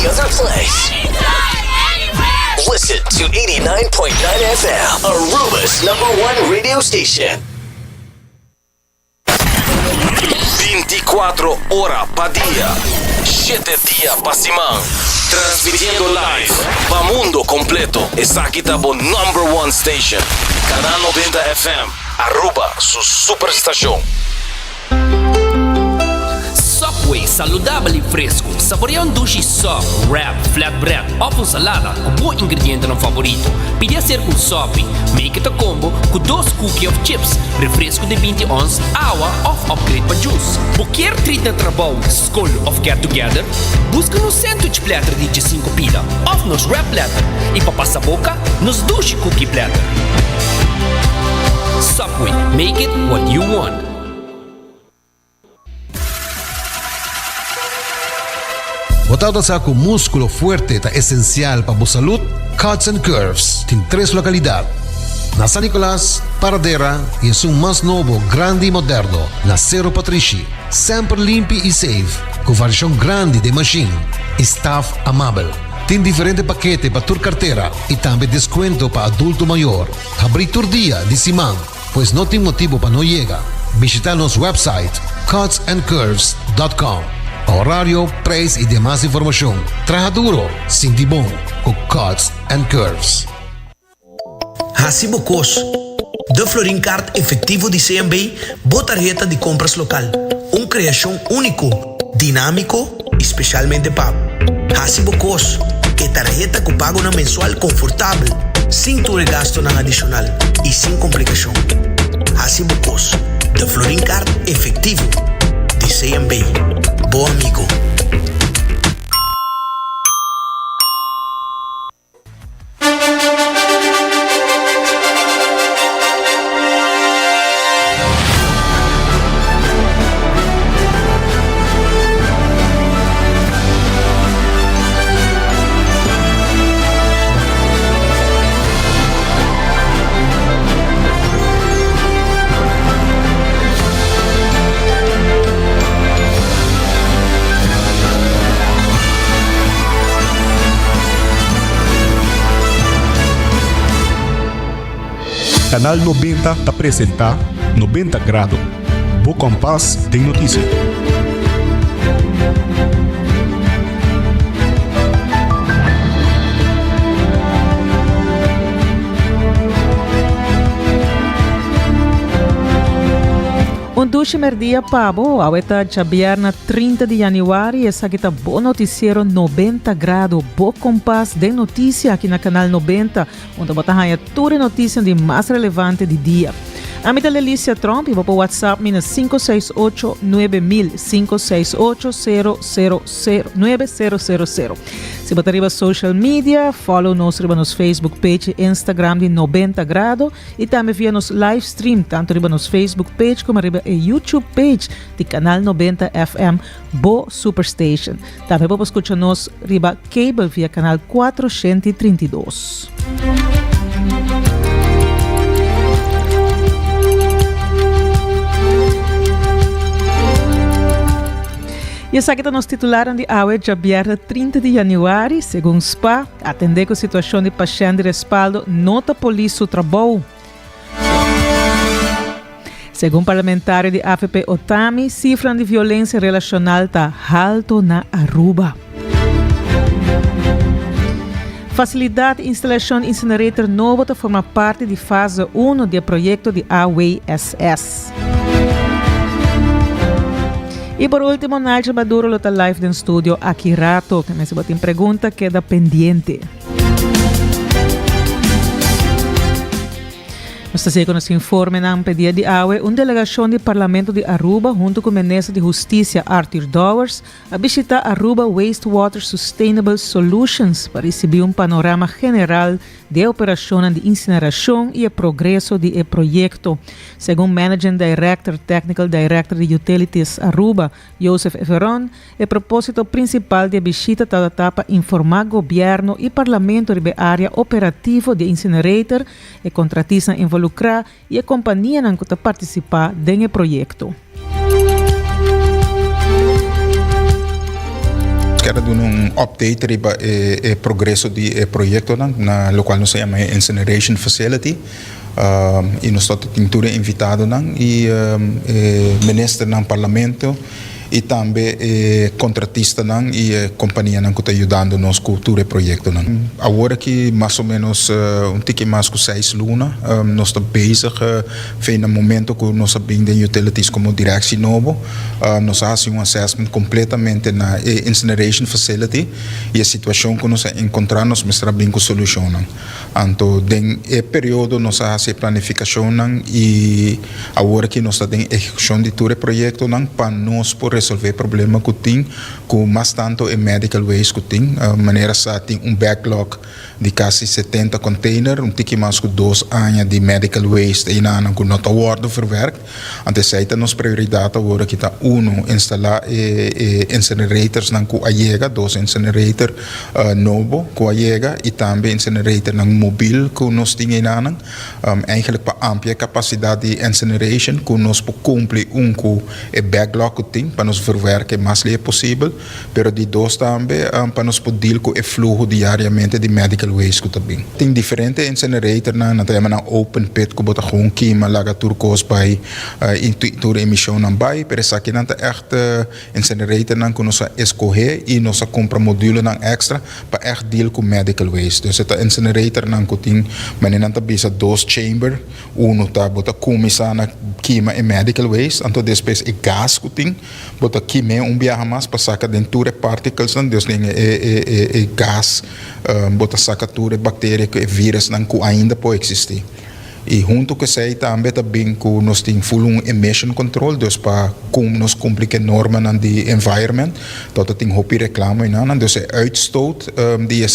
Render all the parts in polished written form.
any other place. Listen to 89.9 FM, Aruba's #1 radio station. 24 horas pa dia, 7 dias pa semana. Transmitiendo live pa mundo completo. Essa aqui tá bom #1 station. Canal 90 FM, Aruba, su superestação. Subway, saudável e fresco. Saboreia dushi soft, wrap, flatbread ou com salada com bom ingrediente no favorito. Pide a ser com sopi. Make it a combo com 2 cookies of chips, refresco de 20 ons, água ou upgrade para juice. Qualquer treat na trabalho, school of get together, busca no sandwich platter de 5 pila, ou nos wrap platter. E para passar a boca, nos dushi cookie platter. Subway, make it what you want. Botado sa com músculo fuerte ta esencial para a saúde, Cuts and Curves tem 3 localidades. Na San Nicolás, Paradera e em um mais novo, grande e moderno, na Cerro Patrici. Sempre limpo e safe, com variação grande de machine. Staff amável. Tem diferente paquete para tua carteira e também desconto para adulto maior. Abrir todo dia de semana, pois não tem motivo para não chegar. Visita nosso website cutsandcurves.com. Horário, preço e demais informação. Traja duro, sinti bom, com Cuts and Curves. Hacibocos, de Florincard efetivo de CMB, boa tarjeta de compras local. Criação único, dinâmico, especialmente para Hacibocos, que tarjeta que paga na mensual confortável, sem tu gasto na adicional e sem complicação. Hacibocos, de Florincard efetivo de CMB. Bom amigo. Canal 90 te apresenta 90 Grados. Bo Compass tem notícia. Primeiro dia pabo, a eta chabiar na 30 de janeiro, essa aqui tá bom noticiero 90 graus, bom compass de notícia aqui na canal 90, onde bota raia toda notícia de mais relevante de dia. A minha delícia Trump, e vou para o WhatsApp, mina 568-9000, 568-000-9000. Se botar riba social media, follow nos riba nos Facebook page e Instagram de 90 graus, e também via nos live stream, tanto riba nos Facebook page como riba e YouTube page de canal 90 FM, Bo Superstation. Também vou escutar nos riba cable via canal 432. E essa aqui nos titularam de AUE já aberta 30 de janeiro, segundo SPA, atender com a situação de paciente de respaldo, nota polícia o trabalho. Segundo parlamentar de AFP Otami, cifra de violência relacional está alto na Aruba. Facilidade de instalação de incinerator novo está forma parte de fase 1 do projeto de AWSS. E por último, Nigel Maduro está live no estúdio aqui rato. Também se botem pergunta queda pendiente. Nós temos nos informe na pedido de AUE, uma delegação do Parlamento de Aruba, junto com o Ministro de Justiça Arthur Dowers, a visitar Aruba Wastewater Sustainable Solutions para receber panorama geral de operação de incineração e o progresso do projeto. Segundo Managing Director, Technical Director de Utilities Aruba, Joseph Everon, o propósito principal da visita está para informar o governo e parlamento sobre a área operativa de incinerator e contratista involucrada e a companhia que participar do projeto. Quero dar update riba progresso di progetto na lo qual se chama Incineration Facility. E nós estamos invitados e ministro do parlamento e também contratista e companhia que está ajudando nos cultura projeto. Agora que mais ou menos tique mais que 6 lunas, nós estamos bezig no momento que nós sabemos de utilities como direção novo, nós fazemos assessment completamente na incineration facility e a situação que nós encontramos nós trabalhamos com solução. Então, nesse período nós fazemos planificação e agora que nós estamos em execução de todo o projeto para nós poder resolver problema que tem com mais tanto em medical waste que tem maneira se tem backlog de quase 70 container tique mais que 2 anos de medical waste e não que não está worden verwerkt antes aí nos prioridade agora que está instalar incinerators não que ayega 2 incinerator novo que ayega e também incinerator não móvel que nós tem não eigenlijk para amplia capacidade de incineration que nós por cumprir que backlog que tem para nos verwerken mais lê possível, pero de 2 também para nos poder com o fluxo diariamente de medical waste que também. Tem diferente incinerator na tema na open pit que bota gewoon queima laga turcos by tur emissão não vai, pero essa aqui não tá echt incinerator não que nós escolher e nós compra module não extra para echt deal com medical waste. Dus essa incinerator não que tem mas não tá bisa 2 chamber, tá bota começar na queima e medical waste, então depois e gas que tem bota queima viaja mais para sacar dentro de partículas não Deus tem gas bota sacar tudo bactéria que vírus não que ainda pode existir e junto com isso também que nós temos full emission control dus para como nós cumprir norma de environment tot tem hopi reclame não dus uitstoot die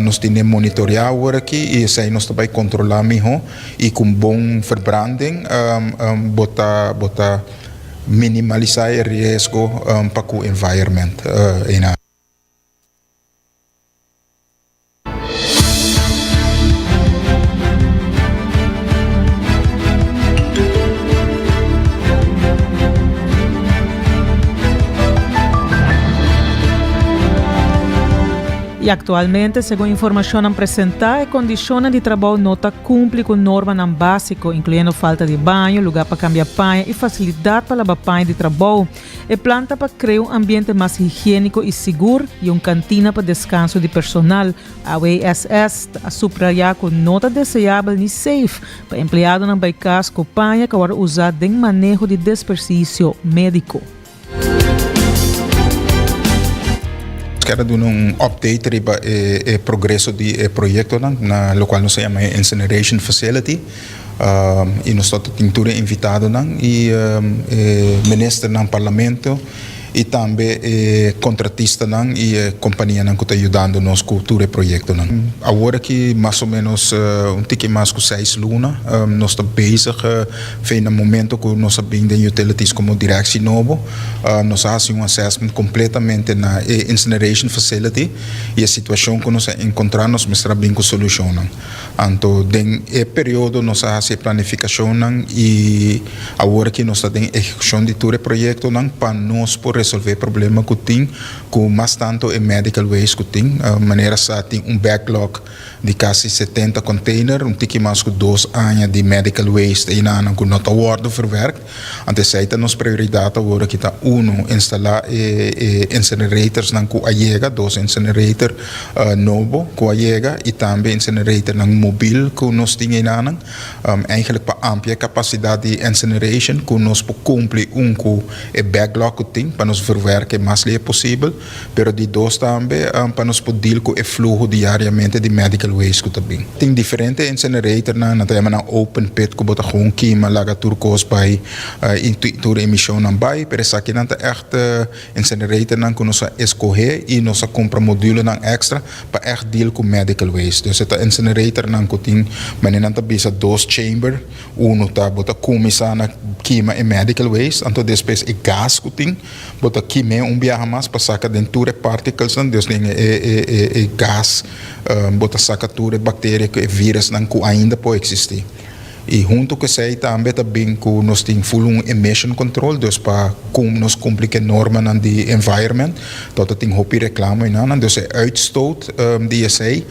nós temos monitorear agora aqui e isso nós também controlar melhor e com bom verbranding bota minimalizar o risco para o environment. E atualmente, segundo informação apresentada, a condição de trabalho não cumpre com normas básicas, incluindo falta de banho, lugar para cambiar banho e facilidade para lavar banho de trabalho. E planta para criar ambiente mais higiênico e seguro e cantina para descanso de personal. A USS a subrayar que não é desejável nem safe para empregado não caso com banho que agora usar em manejo de desperdício médico. Quero dar update riba progresso di progetto na lo qual se chama Incineration Facility. E nós estamos invitados e ministro do parlamento e também contratista e companhia que está ajudando nos cultura projeto. Agora que mais ou menos tique mais que 6 lunas, nós estamos bezig no momento que nós sabemos de utilities como direção novo, nós fazemos assessment completamente na incineration facility e a situação que nós encontramos nós trabalhamos com solução. Então, nesse período nós fazemos planificação e agora que nós estamos em execução de todo o projeto para nós poder resolver problema que tem com mais tanto em medical waste que tem maneira se tem backlog de quase 70 container tique mais que 2 anos de medical waste e não que não está worden verwerkt antes aí nos prioridade agora que está instalar incinerators não que ayega 2 incinerator novo que ayega e também incinerator não móvel que nós temos não eigenlijk para amplia capacidade de incineration que nós por cumprir que backlog que tem para nos verwerken mais lê possível, pero de 2 também para nos poder com o fluxo diariamente de medical waste que também. Tem diferente incinerator na tema na open pit que bota gewoon queima laga turcos by tur emissão não vai, pero essa aqui não tá echt incinerator não que nós escolher e nós compra module não extra para echt deal com medical waste. Dus essa incinerator não que tem mas não tá bisa 2 chamber, tá bota começar na queima e medical waste, então depois e gas que tem bota queima viaja mais para sacar dentro de partículas não Deus tem gas bota sacar tudo bactéria que vírus não que ainda pode existir E junto com isso aí também que nós temos full emission control, dus para como nós cumprir a norma na de environment, tot tem hopi reclame na, dus uitstoot die sei,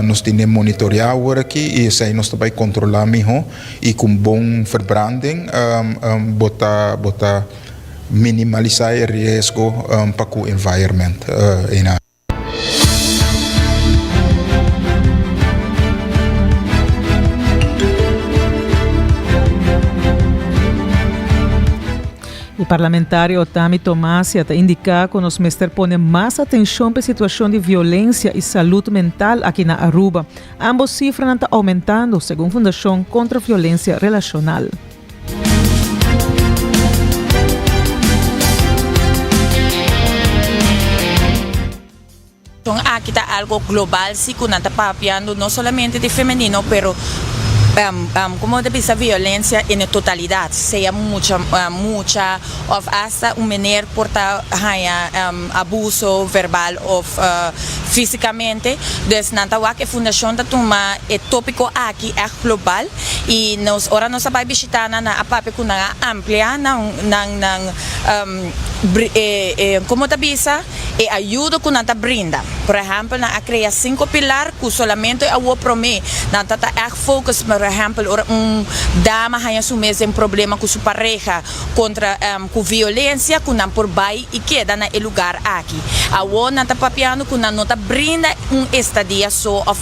nós temos monitorear aqui e sei nós também controlar melhor e com bom verbranding botar minimalizar o risco para o environment O parlamentário Otami Tomasi está indicando que nós mestres põe mais atenção para a situação de violência e saúde mental aqui na Aruba. Ambos cifras estão aumentando, segundo a Fundação contra a Violência Relacional. Aquí está algo global, sí, que está papiando no solamente de femenino, pero como de esa violencia en totalidad, sea mucha, o hasta un menor porta abuso verbal o físicamente. Entonces, nanta que fundación da toma el tópico aquí es global y ahora nos va a visitar na papi con una amplia como te avisa ayuda con nanta brinda. Por ejemplo, na crea 5 pilar que solamente a promé nanta ta focus. Por ejemplo, dama haya su mes en problema con su pareja contra con violencia, con por bai y queda en el lugar aquí. Ahora nanta papiando con una nota brinda un estadía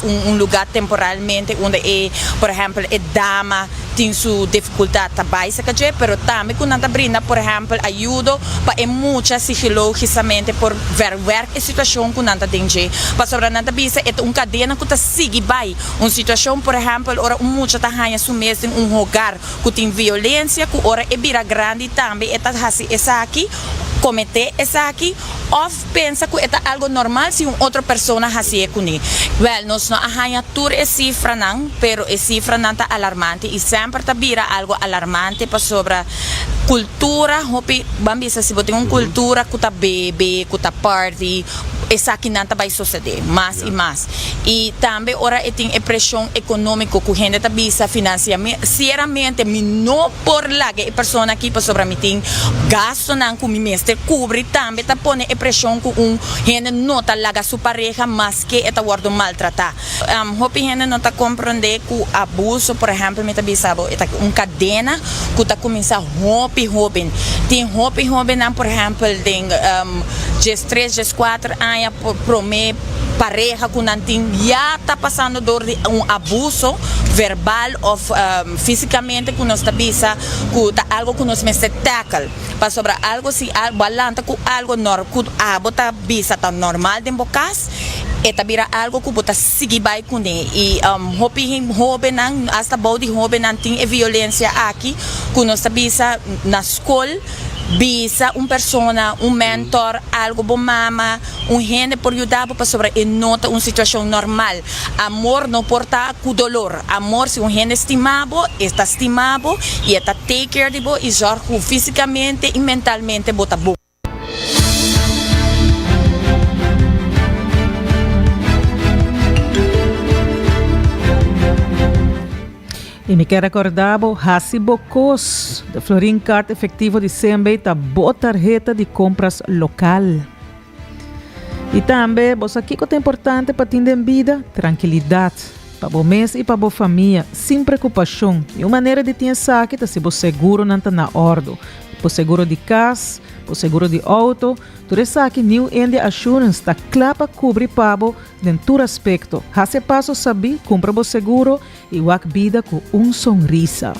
un lugar temporalmente donde por ejemplo dama tiene su dificultad tabay se calle, pero también con nanta brinda por ejemplo ayuda para muchas psicológicamente por ver la situación con nanta danger. Para sobre nanta bisa es un cadena que ta sigue bai una situación por ejemplo ahora mucha ta hanya su mes en un hogar que tiene violencia que ahora es vira grande también esta hasi esa aquí comete esa aquí o pensa que es algo normal si una otra persona hace con él. Well, nos no hanya tur es cifra nan, pero es cifra nan ta alarmante y siempre ta vira algo alarmante para sobre cultura, hopi bambisa si botem una cultura que ta bebe, que ta party, esa aqui não vai suceder mais e mais. E também ora tem a pressão econômica que a gente está visa financiamento, sinceramente, não por lá que a pessoa aqui para sobre mim tem gasto não com mestre cobre também está pondo a pressão que gente não está lá sua pareja, mas que está guardo maltratar. Hopi gente não está compreender que o abuso, por exemplo, me está visado, é uma cadena que está começando hopi. Tem hopi não, por exemplo, tem GES 3, GES 4 anos promê pareja que não tem já está passando dor de abuso verbal ou fisicamente que nós está visa que tá algo que nós mestre tackle para sobre algo se balanta com algo normal que bota visa tá normal de bocas eta vira algo que bota seguir vai com ele e hope não hasta body hope não tem violência aqui que nós está visa na escola bisa persona, mentor, algo bom mama, gente por ajudar para sobre nota uma situação normal. Amor não porta com dolor. Amor se gente estimado, está estimado e está take care de bo e jorge fisicamente e mentalmente bota bom. E me quero recordar o Hasi Bocos, da Florin Card efetivo de CMB, está boa tarjeta de compras local. E também, você aqui que é importante para ter vida, tranquilidade, para o mês e para a família, sem preocupação. E uma maneira de ter saque, tá se o seguro não está na ordem. O seguro de casa, o seguro de auto, tudo isso aqui New India Assurance está claro para cobrir pabo em todo aspecto. Hace passo saber, compra o seguro e o vida com sonrisa.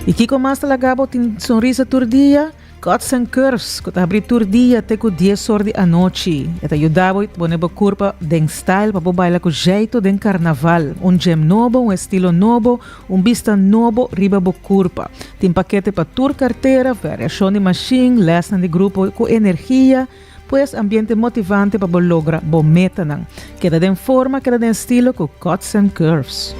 E que com mais lagabo tem sonrisa todo dia, Cuts and Curves, que abre todo dia até com 10 horas da noite. E te ajudava a poner a curva den style para bailar com jeito den carnaval. Gem novo, estilo novo, vista novo, riba a curva. Tem paquete para tour carteira, variação de machine, lesson de grupo com energia, pues ambiente motivante para lograr bo meta nang. Queda den forma, queda den estilo com Cuts and Curves.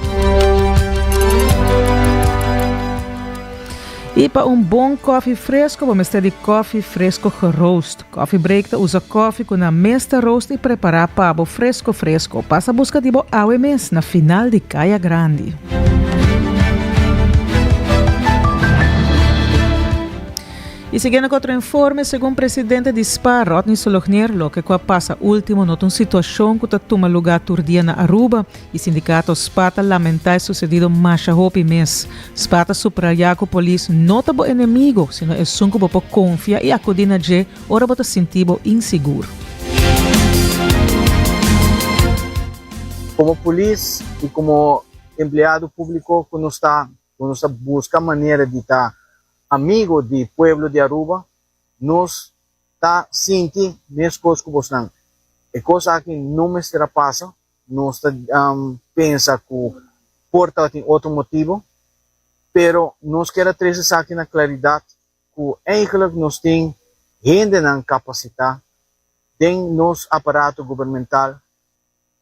E para bom coffee fresco, vamos ter de coffee fresco geroost. Coffee break usa coffee com a mesta roast e preparar pabo fresco. Passa a busca de bo awe mes na final de Caia Grande. E seguindo com outro informe, segundo o presidente de SPA, Rodney Sologner, lo que passa último nota uma situação que toma lugar turdia na Aruba e sindicato SPA lamenta o sucedido macha hopi mês. SPA subraya que a polícia não é o inimigo, sino é um que confia e acudir na G, ora bota sentido inseguro. Como polícia e como empregado público, quando está busca maneira de estar amigo do pueblo de Aruba, nós está sentindo as coisas que você é coisa que não me será passa, nós está pensa que porta tem outro motivo, pero nós queremos trazer aqui na claridade que eigenlijk nós tem gente na capacidade, tem nosso aparato governamental,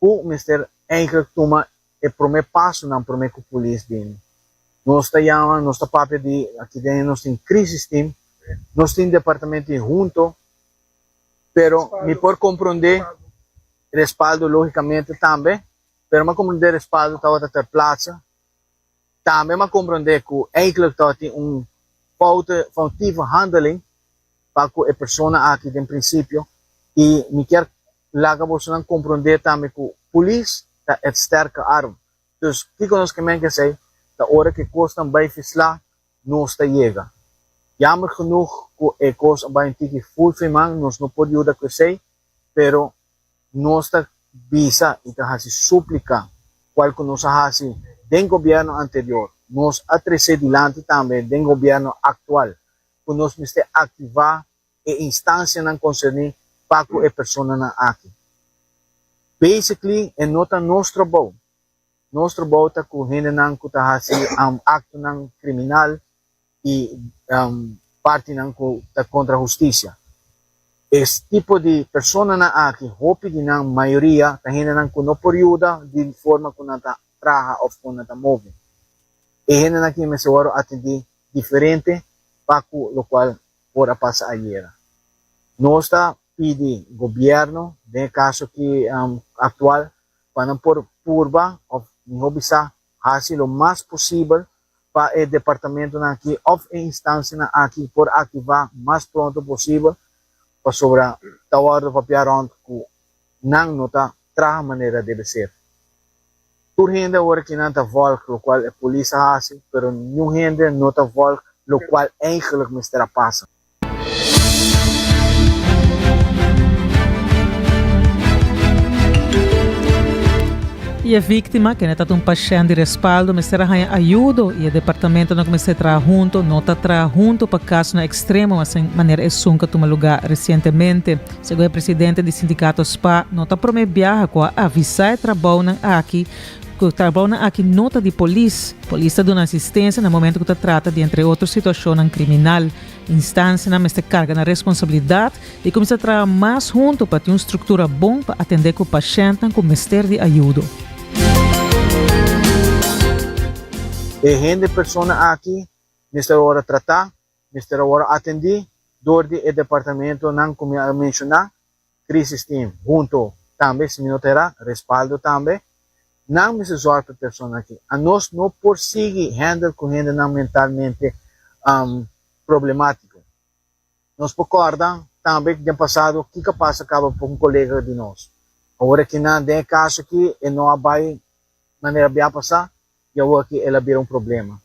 que mister eigenlijk toma o primeiro passo na primeira polícia dele. Nós temos nosso papel de aqui dentro, nós temos crisis team, nós temos departamento junto, pero me por compreender respaldo logicamente também, pero me compreender respaldo estava ter plaza, também me compreender que eigenlijk tem foutieve handling para que a pessoa aqui em princípio e me quer laga você não compreender também que a polícia é sterke arm. Dus o que nós queremos dizer? Da hora que coisa bij visla, nós está chega. Jammer genoeg que a coisa bij tiki full femang, nós não pode ajudar que sei, pero nós está visa e tá se suplica qual que nós hasi den governo anterior, nós atrese dilante também den governo actual, que nós miste ativar a instância não concernir para que a pessoa não aqui. Basically, é nota nosso trabalho. Nós trabalhamos com gente que está acto criminal e parte contra a justiça. Esse tipo de pessoa aqui, hope de na maioria, a gente que não pode ajudar de forma que não trabalha ou que não move. E a gente aqui me seguro atender diferente para o qual pode passar ayer. Nós está pedindo governo, no caso que atual, para por curva ou não bisa fazer o mais possível para o departamento aqui ou a instância aqui por ativar o mais pronto possível para sobre a hora de papiar que não nota traga maneira deve ser. Tur gente agora que não está volta, o qual a polícia faz, pero nenhum gente não está volta, o qual eigenlijk me estará passando. E a vítima, que está um paciente de respaldo, me será ajuda e o departamento não começa a trabalhar junto, não está trabalhando junto para caso no extremo, mas em maneira que toma lugar recentemente. Segundo o presidente do sindicato SPA, não está prometendo com avisar o trabalho aqui, que o trabalho aqui nota de polícia dá assistência no momento que trata de, entre outras situações, criminal. Instância não se carga na responsabilidade e começa a trabalhar mais junto para ter uma estrutura boa para atender o paciente com mestre de ajuda. E gente pessoa aqui, nesta hora tratar, nesta hora atender, do departamento não como eu mencionar, crisis team, junto também, se não terá, respaldo também, não me se sorte pessoa aqui. A nós não persegue handle com gente não mentalmente problemático. Nós recorda também que no passado, o que passa acaba com um colega de nós. Agora que não tem caso que não vai maneira de passar, e agora que ela vira problema.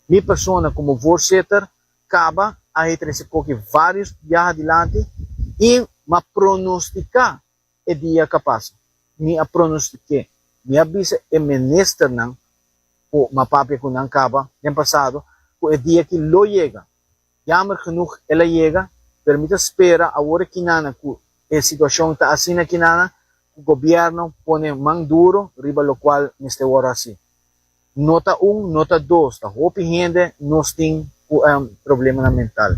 Minha pessoa, como voorzitter, acaba a retroceder porque vários dias adiante e me pronosticar o dia que passa. Me pronostiquei. Me avisa o ministro não, o papi que não acaba, no passado, o dia que lo chega. Jammer genoeg, ela chega, permite espera, agora que não, a situação está assim aqui não, o governo põe mão duro, riba lo qual neste hora assim. Nota 1, nota 2, a hope gente nós tem problema mental.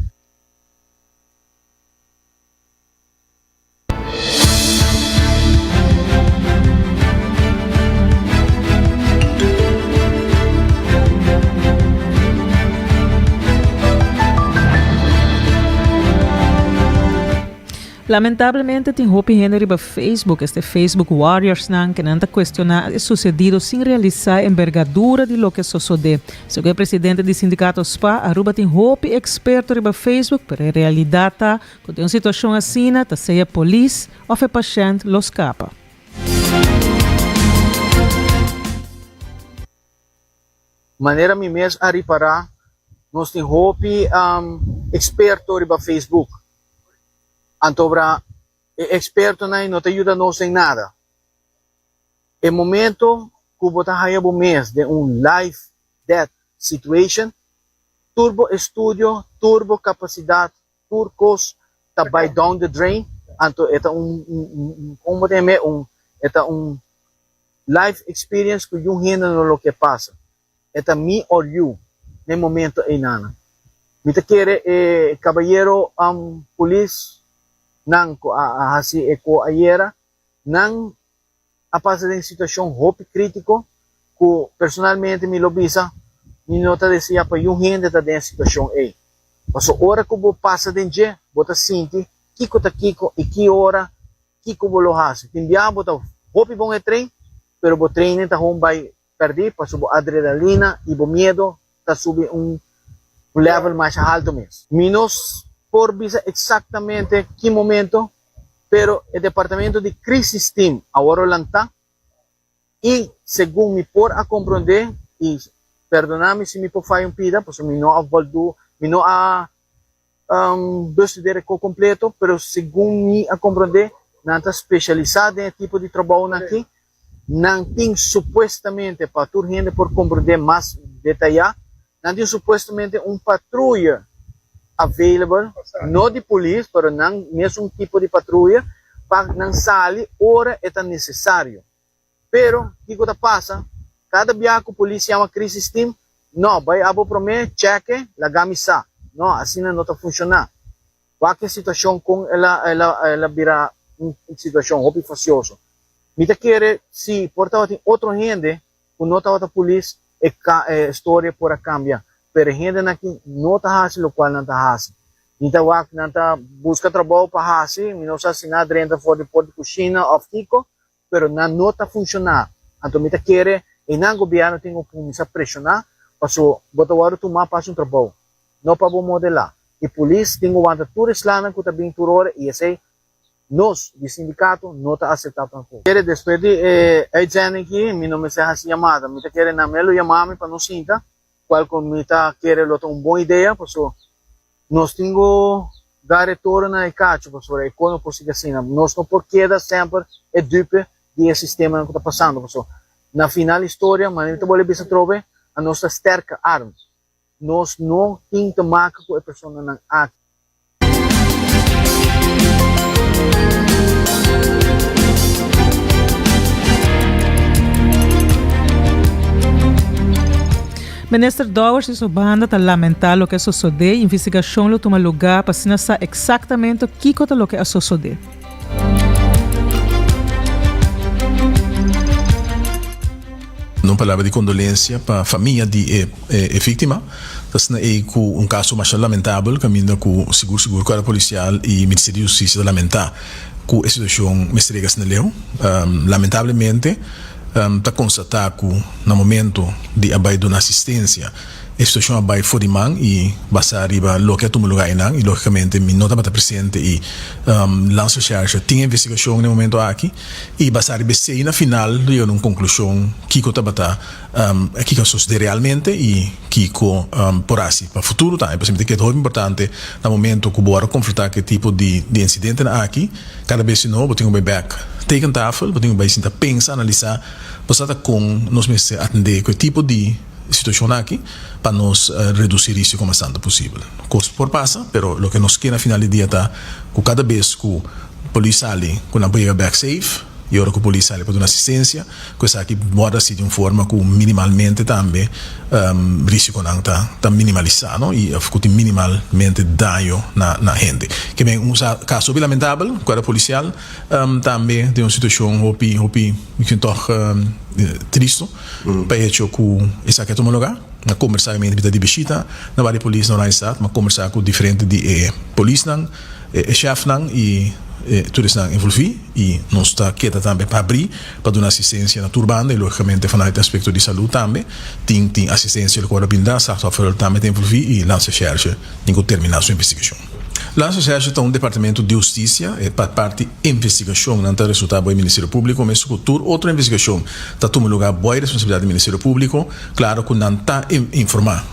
Lamentablemente, tem hopi gente riba Facebook, Facebook Warriors, que não questiona o sucedido sem realizar a envergadura de lo que sucede. Segundo o presidente do sindicato SPA, Aruba tem hopi experto riba Facebook, pero em realidade, quando tem uma situação assim, seja polícia ou o paciente lo escapa. Maneira mi mes a reparar, nós tem hopi experto riba Facebook. Antobra experto não te ajuda nós em nada. E momento que você haya o mês de life death situation, turbo estudio, turbo capacidade, turcos tá by down the drain. Anto eta como eta life experience que yung hina no lo que pasa. Eta me or you no momento ay nana. Mita kere caballero police nang ko hasi eko ayera nang apasa din sitwasyon hopi kritiko ko personalmente mi lobisa mi nota decía pa yung hina ta din sitwasyon ay. Paso ora ko bo pasa din je bota sinti kiko ta kiko e que hora kiko bo lo hasi. Timbiya bota hopi bong e train pero bo train ta home by perdi, paso bo adrenalina e bo miedo ta subi level mais alto mesmo. Menos por visa exactamente que momento, pero o departamento de crisis team agora lanta e segundo me por a compreender e perdoname se me por fai pida, pois me não avaldo, me não a decidir completo, pero segundo me a compreender, nanta especializada em tipo de trabalho aqui. Não tem supostamente para tur gente por compreender mais detalhado, não tem supostamente patrulha available, não de polícia, mas não mesmo tipo de patrulha para não sair hora é tão necessário. Pero que coisa passa? Cada dia que a polícia chama crisis team, não vai abo prometer cheque, la gamisa, não assim não está funcionar. Qualquer situação com ela vira uma situação hobby facioso. Mita quer se portava tem outro gente, o nota outra polícia história por cambiar, pero gente aqui não tá hasi lo qual não tá hasi. Mita wak não tá busca trabalho para hasi, não se assinar dentro for de cozinha of tico, pero não tá funcionar. Então mita quer e não governo tem que pressionar, passo bota o tomar passo trabalho, não para modelar. E polícia tem que aguentar tudo islana que tá bem por hora e esse nós, de sindicato, não está aceitando tampouco. Quero depois de dizendo que meu nome é assim chamada, me está querendo me chamar para não sinta, qual me está querendo uma boa ideia, porque nós temos dar retorno na cacho, porque é quando possível assim, nós não por queda sempre é dupe do sistema que está passando, porque na final história, mas não pode ver trove a nossa sterke arma, nós não temos que marcar com a pessoa não há. Minister Dowers e sua banda está lamentando o que sucedeu. A investigação toma lugar para saber exatamente o que sucedeu. Uma palavra de condolência para a família de vítima. É um caso mais lamentável, caminho com o seguro com a policial e o Ministério da Justiça lamentar que a situação me estrega na leu. Lamentavelmente, está constatado que no momento de abaixo de assistência a situação abaixo fora de mão e basta arriba lo que toma lugar e logicamente me nota para presente e lança charge tinha investigação no momento aqui e basta arriba se na final deu uma conclusão que está bata que sucede realmente e que por assim para futuro tá é que é muito importante no momento que bora confrontar que tipo de incidente aqui cada vez não vou ter um back take an tafel vou ter um bem sentar pensar analisar basta com nós mesmos atender que tipo de situação aqui para nós reduzir isso como bastante possível. Coisa por passa, pero o que nos quer na final do dia está que cada vez que o polícia ali, quando a pega back safe, e agora que o polícia ali para dar assistência, coisa aqui bora se de uma forma que minimalmente também risco não tá minimalizado e que tem minimalmente dano na gente. Que bem caso bem lamentável, quando a policial também tem uma situação hopi que toch triste, para hecho que essa que toma lugar. Na conversar com a de visita, na várias polícia não está, mas conversar com diferente de polícia chef nang e todos nang envolvi e nós está quieta também para abrir para dar assistência na turbanda e logicamente vanuit aspecto de saúde também tem assistência que pode brindar slachtoffer também tem envolvi e lança cherche tem que terminar sua investigação. Lança cherche está departamento de justiça para parte investigação não está resultado do Ministério Público mas cultura outra investigação está tomando lugar boa responsabilidade do Ministério Público claro que não está informar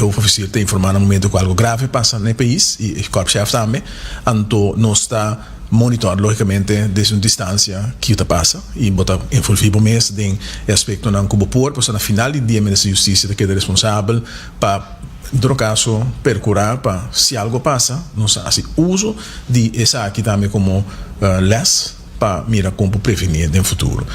o oficial está informar no momento que algo grave passa no país e o corpo chefe também então nós está monitor logicamente desde uma distância que está passa e botar envolvido mês tem aspecto não como por pois na final do dia Ministério da Justiça que é responsável para em todo caso percurar para se algo passa nós assim uso de essa aqui também como less para mirar como prevenir no futuro.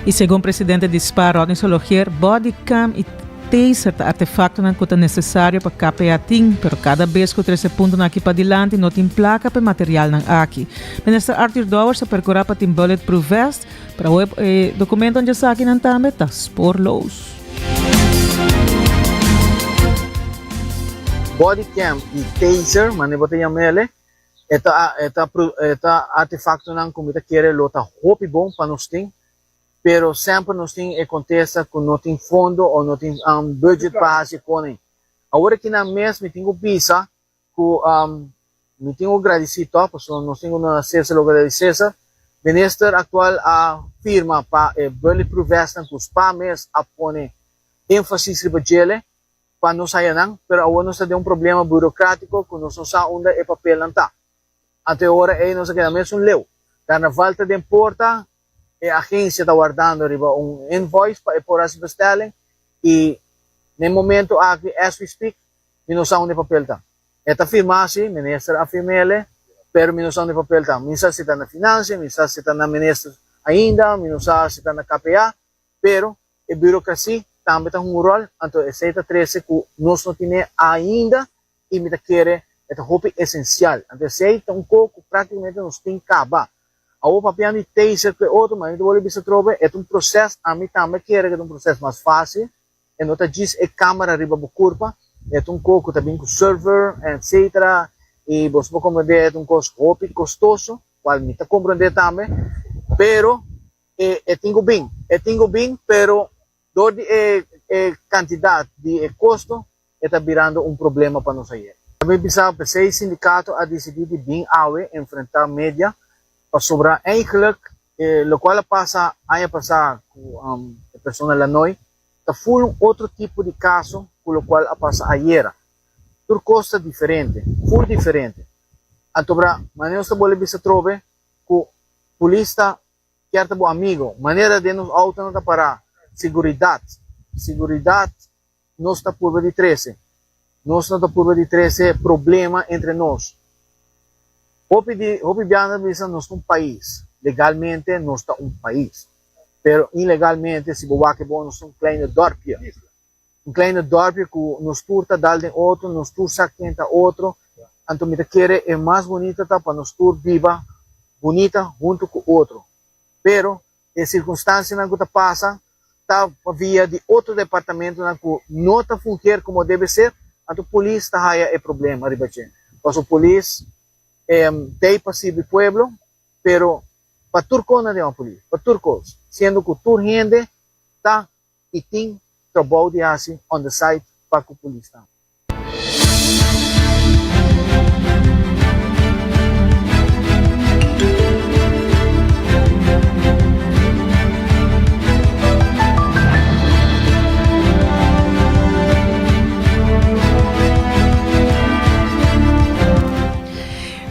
E segundo o presidente dispara ordem sologier body cam e taser artefacto não que é necessário para capear ting, pero cada vez que o ponto aqui para diante não tem placa para material não aqui. Minister Arthur Dowers a percurar para tem bulletproof vest para o documento onde está aqui não também está spor lows. Body cam e taser, mane bote yamele, eta artefacto não como ita quer lota hopi bom para nós ting. Pero sempre nós tem acontece que não tem fundo ou não tem budget para fazer coisas. Agora que na mês me tenho visa que me tenho agradecido porque nós temos uma cessa agradecer. Minister atual a firma para bulletproof vest que os mês a pone ênfase sobre ele para não sair não. Pero agora nós temos problema burocrático que nós não sabemos onde é papel não está. Até agora aí nós queremos leu. Carnaval está de porta. A agência está guardando invoice para por essa bestelling e no momento aqui as we speak não sabe onde papel está. Esta firma assim, minister afirma ele, pero não sabe onde papel está. Não sabe se está na finança, não sabe se está na minister ainda, não sabe se está na KPA, pero a burocracia também tem rol, então essa 13 que nós não temos ainda e me quer é hobby essencial. Então sei um pouco praticamente nós tem que acabar. O papel de taser que outro, mas não vou lhe trobe é processo a mim também quer que é processo mais fácil. E nota diz é câmera riba bo curva, é coco também com server, etc. E você pode compreender é costo hobby custoso, qual me está compreender também. Pero tenho bem, pero do de quantidade de custo está virando problema para nós aí. Também pensava que o sindicato a decidir de bem awe enfrentar a média. Sobra eigenlijk, lo qual passa ano passado com a pessoa lá noi, tá full outro tipo de caso com o qual passa ayer. Por costa diferente, full diferente. Antobra, maneira sta bole bisa trobe, que polícia quer tá bom amigo, maneira de nos auto não tá para seguridade não está por de 13, não está por de 13 problema entre nós. Hopi biana bisa nós um país, legalmente nós está país, pero ilegalmente se boa que bom nós kleine dorpje, kleine dorpje que nos turta dal de outro, nos tur saquenta outro, então me quer é mais bonita tá para nos tur viva, bonita junto com outro, pero a circunstância na que tá passa tá via de outro departamento na que não tá funcionando como deve ser, então a polícia tá aí é problema, ribache, porque a polícia tem possível pueblo, pero para turco não é uma polícia, para turcos, sendo que tur gente tá e tem trabalho de assim on the side para a polícia.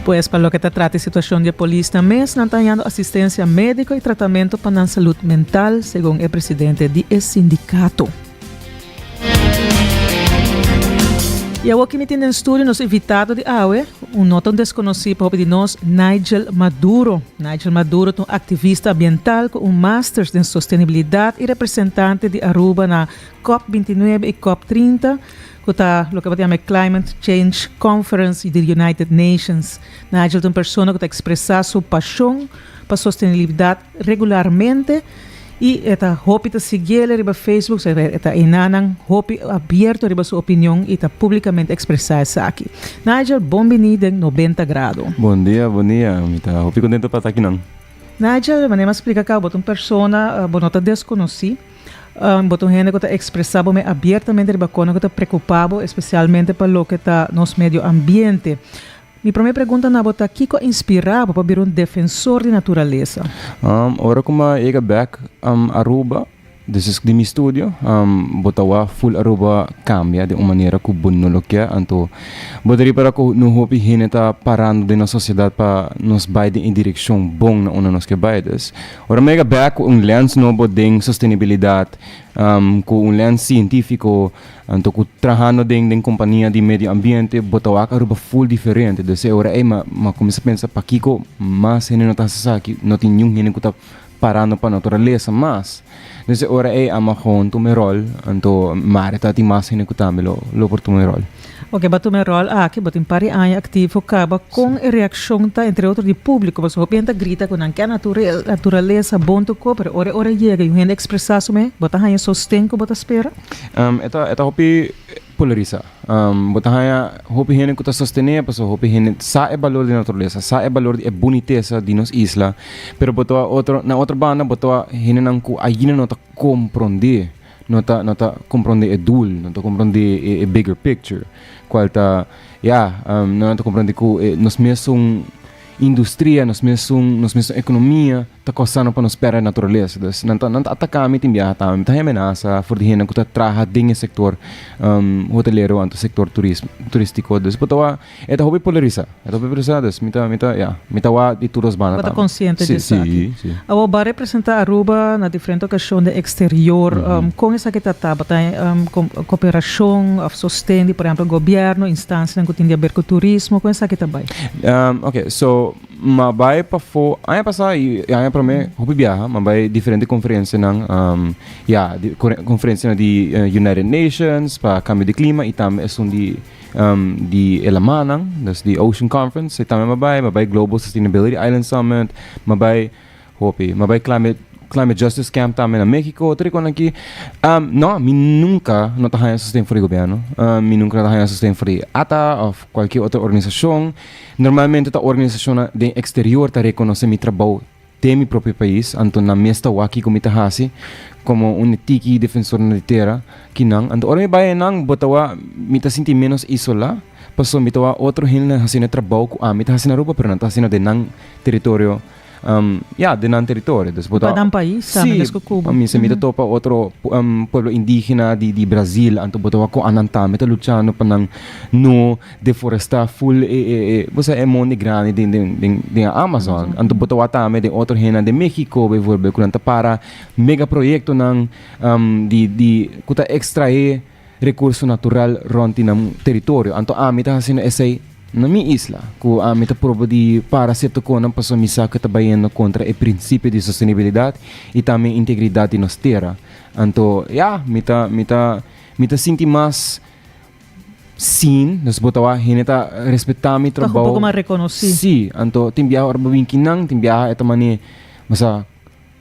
Pues para lo que te trata a situação de polícia também estão dando assistência médica e tratamento para a saúde mental, segundo o presidente do sindicato. E agora que me tem em estúdio nos invitado de AUE, não tão desconhecido para de nós, Nigel Maduro. Nigel Maduro é um ativista ambiental com Masters em Sustentabilidade e representante de Aruba na COP29 e COP30, kuta lo que batemos Climate Change Conference de United Nations. Nigel é uma pessoa que está expressar sua paixão para sustentabilidade regularmente e está hopi ta seguir riba Facebook, está inanang hopi aberto riba sua opinião e está publicamente expressar isso aqui. Nigel, bem-vindo em 90 graus. Bom dia, mita hopi contento para estar aqui não. Nigel, mas explica cá, botam persona, bonota desconheci, botam gente que está expressado abertamente riba que está preocupado, especialmente para lo que está nos medio ambiente. Mi primeira pergunta na bota que inspirava para ser defensor de natureza. Ora como eu back Aruba, desde de meu estúdio, botawa full Aruba cambia de uma maneira que bom lo que anto botaria para que no hopi hineta parando de na sociedade para nos vai em direção bom na ona nos que baides. Ora mega back lens novo de sustentabilidade, com lens científico, anto ku trabajando de companhia de medio ambiente, botawa Aruba full diferente. Desse ora ma começa a pensar pa kiko mas hene no tasa aqui, não tem nenhum hene que tá parando para natureza mas nesse hora amahon tu merol anto mare tati mas hene kutamelo lo por tu merol. Ok, bato merol aqui botin pari anya ativo acaba com a reação tá entre outros de público, você openta grita com a natureza bom to ko, pero ora chega e hene expressar sume, bota hanya sostém ko bota espera. Eta hopi polariza. Bota hanya hopi hene kuta sostener, paso hopi hene sa e valor de natureza, sa e valor de boniteza de nos isla, pero bota na outra banda bota hene nang ku ayina no ta comprender. Nota comprende e dul, nota comprende e bigger picture. Qual ta nota comprende que nos mesmos indústria, nos mesmos economia, tá coçando para nos espera a natureza. Não atacar a timbia, tá ameaça, for de gente que tá trabalhando dentro do setor hoteleiro, anto setor turístico. Depois é hobby polariza, mita wa de todos bana. Tá consciente disso. Sim. A vai representar Aruba na diferente ocasião de exterior, com essa que tá cooperação, sustento, por exemplo, governo, instância que tem a ver com turismo, com essa que tá bem. Okay, so mabai pa fo aya pasa aya para mim hobi biaha mabai diferente conferência nang conferência de United Nations pa cambio de clima e tam é de Elamanang, das the Ocean Conference, e tam mabai Global Sustainability Island Summit, mabai Climate Justice Camp também na México, trico aqui. Não, mi nunca não tá sustento for governo, mi nunca tá sustento for ATA ou qualquer outra organização. Normalmente a organização de exterior tá reconhece mi trabalho de mi próprio país, anto na mesta aqui como tá hasi, como tiki defensor na terra, que não, anto ora mi vai nang botawa mi tá senti menos isola, passo mi tawa outro hin hasina trabalho ko mi tá hasina Aruba, pero não tá hasina de nang território. De nan território. Para um país, sabe, desde Cuba. Se me topa outro pueblo indígena de Brasil, anto botawa ko ananta, me tá lutando para não deforestar full você é muito grande de Amazon. Anto botawa também de outro rena de México, por exemplo, quando para mega projeto nang de kuta extrair recurso natural ronti nam território. Anto me tá haciendo esse na minha isla, que a meta prova de para certo coisa passou missa que trabalhando contra o princípio de sustentabilidade e também integridade nos terra. Então, mita sinti mais sim, nós botawa hineta respeitar mi trabalho. Um pouco mais reconhecido. Sim, então timbia orba winkinang, timbia eta mani masa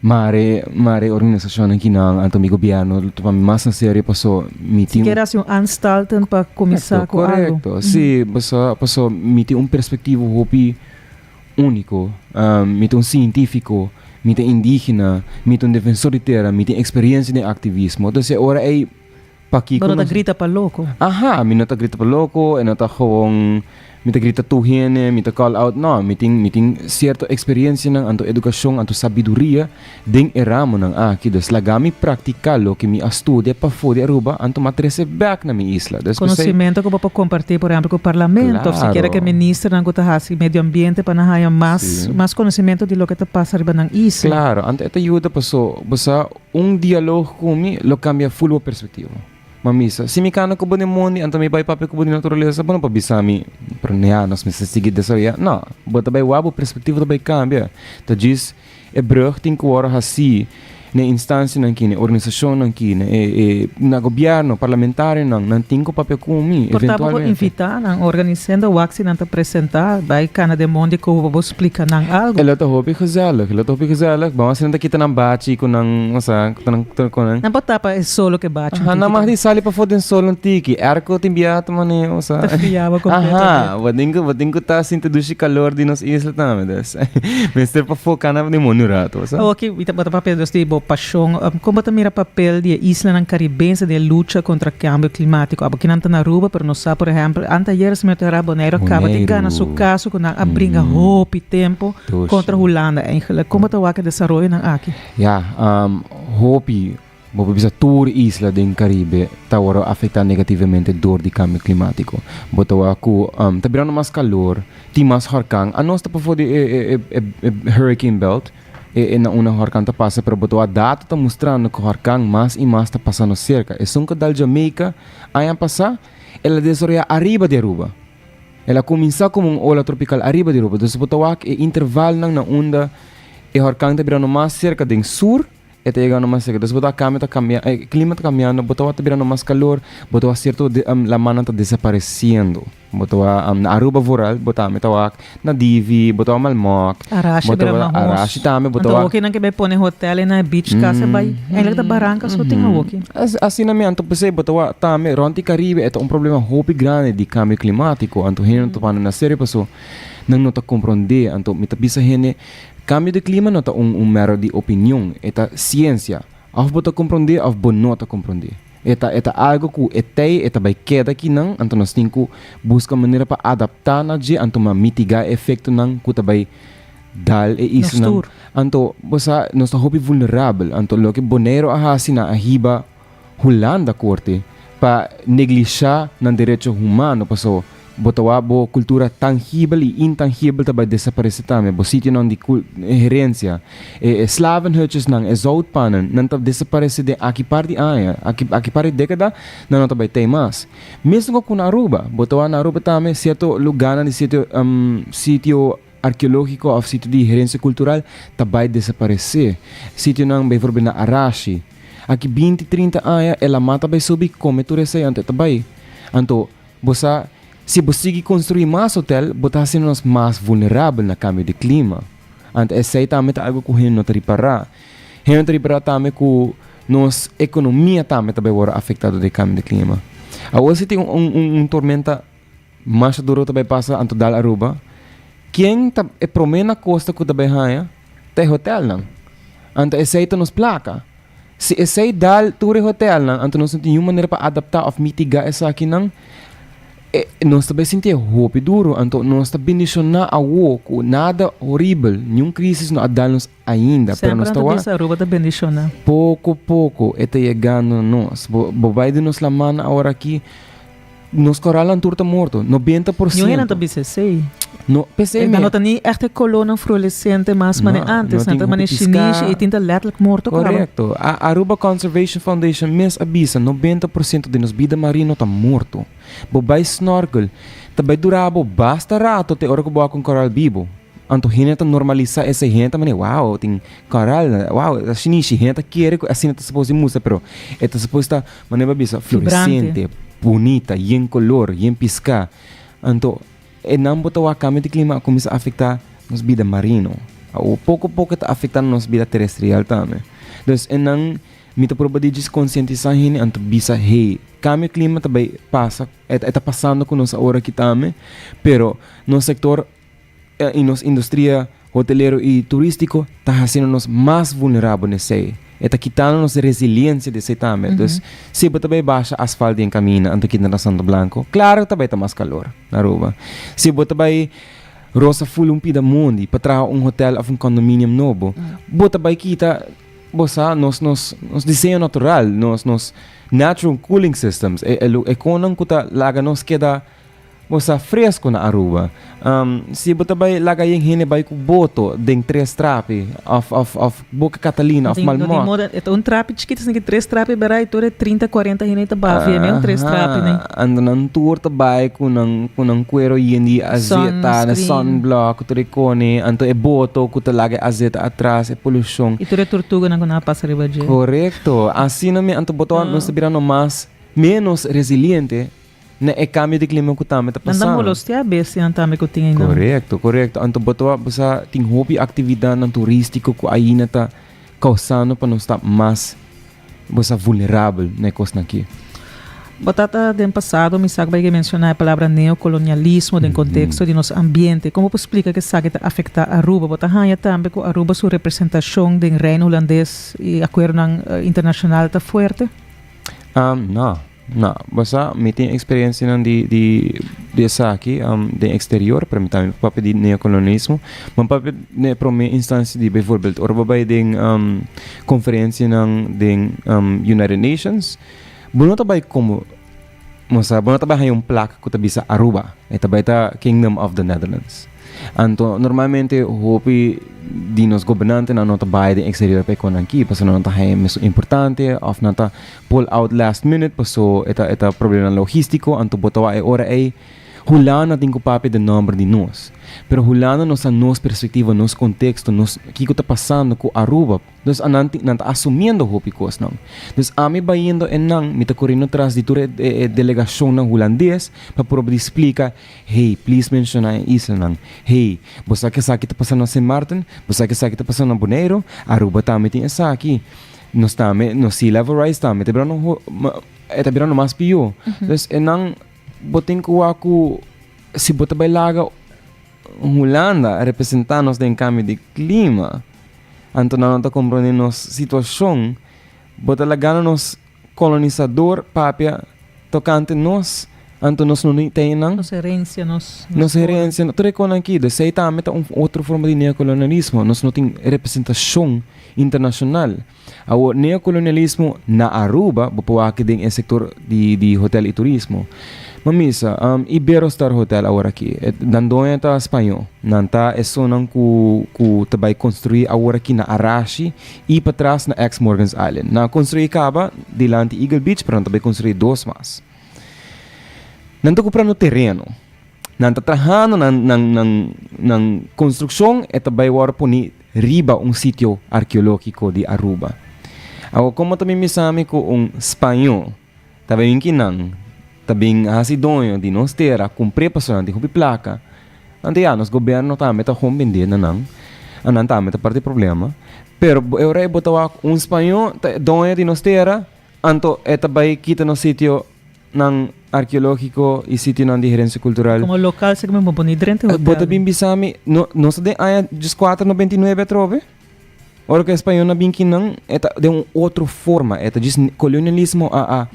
mare organização aqui não, então mi governo, tu mais na série passou meeting. Se quer assim anstalten para começar com algo. Correto. Sim, passou meeting perspectivo hopi único, meeting científico, meeting indígena, meeting defensor de terra, meeting experiência de ativismo. Então se ora é paki. Pero ta grita pa louco. Mi não ta grita pa louco, e não ta gewoon mita grita tuhene, mita call out, no, meeting certa experiência ng anto edukasyon, anto sabiduria, ding eramo ng aqui, des lagami praktikalo que mi estudia pa fo de Aruba, anto matrese back na mi isla. Conhecimento que para compartilhar, por exemplo, com o parlamento, claro. Se quer que o ministro ng kutahasi medio ambiente para nahaya mais conhecimento de lo que te passa riba ng isla. Claro, anto ito ayuda pa so, basta diálogo kumi, lo cambia full o perspectiva. Mamisa, si mikano ko ba ni Moni, anto may bay papel ko ba ni naturaleza, ba nang pabisami, perneanos, may sasigid na sa iya? No, bata bay wabo, perspektivo ta bay cambia. Ta jis, brug, ting ko ora hasi, na instância ng kine, organisasyon ng kine, na gobyerno, parlamentaryo ng tingko papel kumi, Portanto, vou invitar ang organizando waxi nang te apresentar, vai kana de monde ko vou explicar nang algo. Ela to hopi gezellig, vamos sinta kita ng bachi ko ng Não botava é solo que bate. Na mas di sali pa foden solo ng tiki, erko timbiato man Te friava completamente. Wadingo ta sinta dushi calor di nos isla tame des. Mister pa fo kana de monurato, sa. Ok, ita bota papel dos de paixão. Como bota mira papel de isla ng caribense de luta contra cambio climático. Abo kinanta na Aruba, pero não sabe, por exemplo, anteayer se meteu Bonaire acaba de ganhar seu caso com a brinca hope tempo contra a Holanda eigenlijk. Como tá waka desenvolver nang aqui? Hope bisa tour isla din Caribe tawaro afecta negativamente dor di cambio climático. Botawa ku tabirano mas calor, ti mas harkang, anos ta po di hurricane belt na una harkang ta passa, pero botawa data ta mostrando que harkang mas e mas ta passando cerca. E sunka dal Jamaica ayan passa, ela desarrolla arriba de Aruba. Ela comienza como un ola tropical arriba de Aruba. Entonces botawa intervalo nang na onda e harkang tabirano mas cerca din sur. Ito yung mas cerca. Entonces, clima está cambiando, botawa está virando más calor, botawa cierto la mana está desapareciendo. Botawa na Aruba Voral, botawa metawak na Divi, botawa Malmoc, Arashi tame, botawa. Então, okay nang kibay pone hotel na beach casa bay. Ay lagda barangka so tinga okay. Assim na anto pese botawa tame ronti Caribe, ito problema hopi grande di cambio climático, anto hinon to pano na série paso nang nota compreender, anto mitabisa hene cambio de clima não está mero de opinião, é ciência. Ao botar compreender, ao bom nota compreender. É algo que vai queda aqui não, então nós temos que buscar maneira para adaptar na dia, então mitigar efeito não que vai dar isso não. Então você nós está hopi vulnerável, então lo que bonero ahasina ahiba Holanda corte para negligenciar na direito humano passou. Botawa bo cultura tangível e intangível também desaparecer também. Bo sítio não de herência. Slavenhutjes não zoutpannen não tá desaparecer de aqui parte aia, aqui parte década não também tem mais. Mesmo com Aruba, botawa na Aruba também certo lugar de sítio arqueológico ou sítio de herência cultural também desaparecer. Sítio não bem na Arashi. Aqui 20, 30 anos ela mata vai subir como tu receia ante também. Então, bosa se você construir mais hotel, botar se nós mais vulnerável na cambio de clima. Ante esse também é algo que a gente não reparar. A gente reparar também que nossa economia também vai afetada do cambio de clima. Agora se tem tormenta mais duro também passa anto dal Aruba. Quem é promena costa que também há, tem hotel não. Ante esse nos placa. Se esse dal tour hotel não, ante nós não tem nenhuma maneira para adaptar ou mitigar essa aqui não. Nós também sentimos hope duro, então nós também bendicionar a com nada horrível, nenhum crise não adalnos ainda. Sempre nós estamos Aruba tá bendicionar. Pouco, está chegando nós. Vai de nós la mana agora aqui, nos coralan turta morto, 90%. Não é também sei. No, PC não tem nem echt colônia fluorescente, mas antes, não tem chinês e tinta letterlijk morto. Correto. A Aruba Conservation Foundation mes avisa 90% de nos vida marino está morto. Bobay snorkel, tabay durabo basta rato te ora ko buha kong coral vivo. Anto hineta normaliza essa hineta mane wow, ting coral, wow, a chinês hineta quiere assim está suposto musa, pero está suposta mane babisa fluorescente, bonita, yen color, yen pisca. Anto não botou a cambio de clima começa a afetar nos vida marino. O pouco está afetando nos vida terrestrial também. Então, não mito proba de conscientizar hini anto bisa hey, cambio de clima também passa, está passando com nossa hora aqui também, pero no sector e nos indústria hotelero e turístico está fazendo nos mais vulneráveis nesse. Está quitando nos resiliência desse também. Então, se você também baixa asfalto em caminho, anto kita na Santo Blanco, claro também está mais calor na Aruba. Se você também rosa full pida mundi para trazer hotel ou condomínio novo, você também kita bosa nos desenho natural, nos natural cooling systems. E konang kuta laga nos queda bosa fresco na Aruba. Si bota bay lagay yung hinibay ko boto ding 3 trapi of Boca Catalina of Malmo. Ito un trapi chiquitas nagi 3 trapi berai tore 30 40 hinay tabafi may 3 trapi na. Ando nang tour tabay ko ng cuero yindi azeta na sunblock ko tricone anto boto ko talaga azeta atras pollution. Ito re tortuga na ko napasa riba je. Correcto. Assim na me anto boto no sabirano mas menos resiliente na cambio de clima ko tama tapos. Nandang molos tiya besi ang tama ko tingin na. Correcto. Anto boto basta ting hobby atividad ng turistiko ko aí na ta causando para não estar mais basta vulnerável na costa aqui. Batata den passado me sabe que mencionar a palavra neocolonialismo no contexto de nosso ambiente. Como você explica que sabe que afeta Aruba? Bota hanya também que Aruba sua representação do reino holandês e acordo internacional está forte? Não, basta me tem experiência de aqui, de exterior, para mim também papo de neocolonialismo, mas papo de para mim instância de, por exemplo, Aruba de conferência de United Nations, buno tabay como buno tabay yung plaque ko tabi sa Aruba, tabay ta Kingdom of the Netherlands. Anto normalmente hopi di nos gobernante na nota bay de exterior pa ko nangki paso nota hay meso importante of nata pull out last minute paso eta problema logístico anto botawa ora hulana natin ko papi de number de nós. Pero hulana nos a nos perspectiva, nos contexto, nos kiko ta passando ko Aruba. Nos ananti nanta asumiendo hopi kos nang. Nos ami bayendo enang mita correndo tras de ture delegação ng holandês para probe explica, hey, please mention a isla nang. Hey, bosa que sa kita passando St. Martin, bosa que sa kita passando Bonaire, Aruba tami tin esa aqui. Nos tami, no sea level rise tami, te birano mas piyo. Nos enang boting ko ako si bota bay laga Holanda representantes de cambio de clima anto na nota compreender nos situação bota lagano nos colonizador papia tocante nos anto nos não tem não nos herência nos herência tu recona aqui de sei tá meta outra forma de neocolonialismo nos não tem representação internacional o neocolonialismo na Aruba bopo aqui ding setor de hotel e turismo. Mamisa, Iberostar Hotel agora aqui. Dandonha tá espanhol. Nanta é só não ku tabay construir agora aqui na Arashi e para trás na ex-Morgan's Island. Na construir acaba dilante Eagle Beach para não tabay construir 2 mais. Nanto kupra no terreno. Nanta trabajando ng construção e tabay war poni riba sitio arqueológico de Aruba. Ako como também me sami ko espanhol. Tabay yung kinang tabing hasidonyo di nos tera cumpre pasonan di hubi placa ante nos gobyerno tame ta home vender na nang anan tame ta parte problema pero eure botawa espanhol donyo di nos tera anto etabay kita no sitio ng arqueológico e sitio ng diherencia cultural como local se como bonito rente hotel bota bim bisami no sa de aya 499 trove ora que espanhol na binkin nang eta de outra forma eta diz colonialismo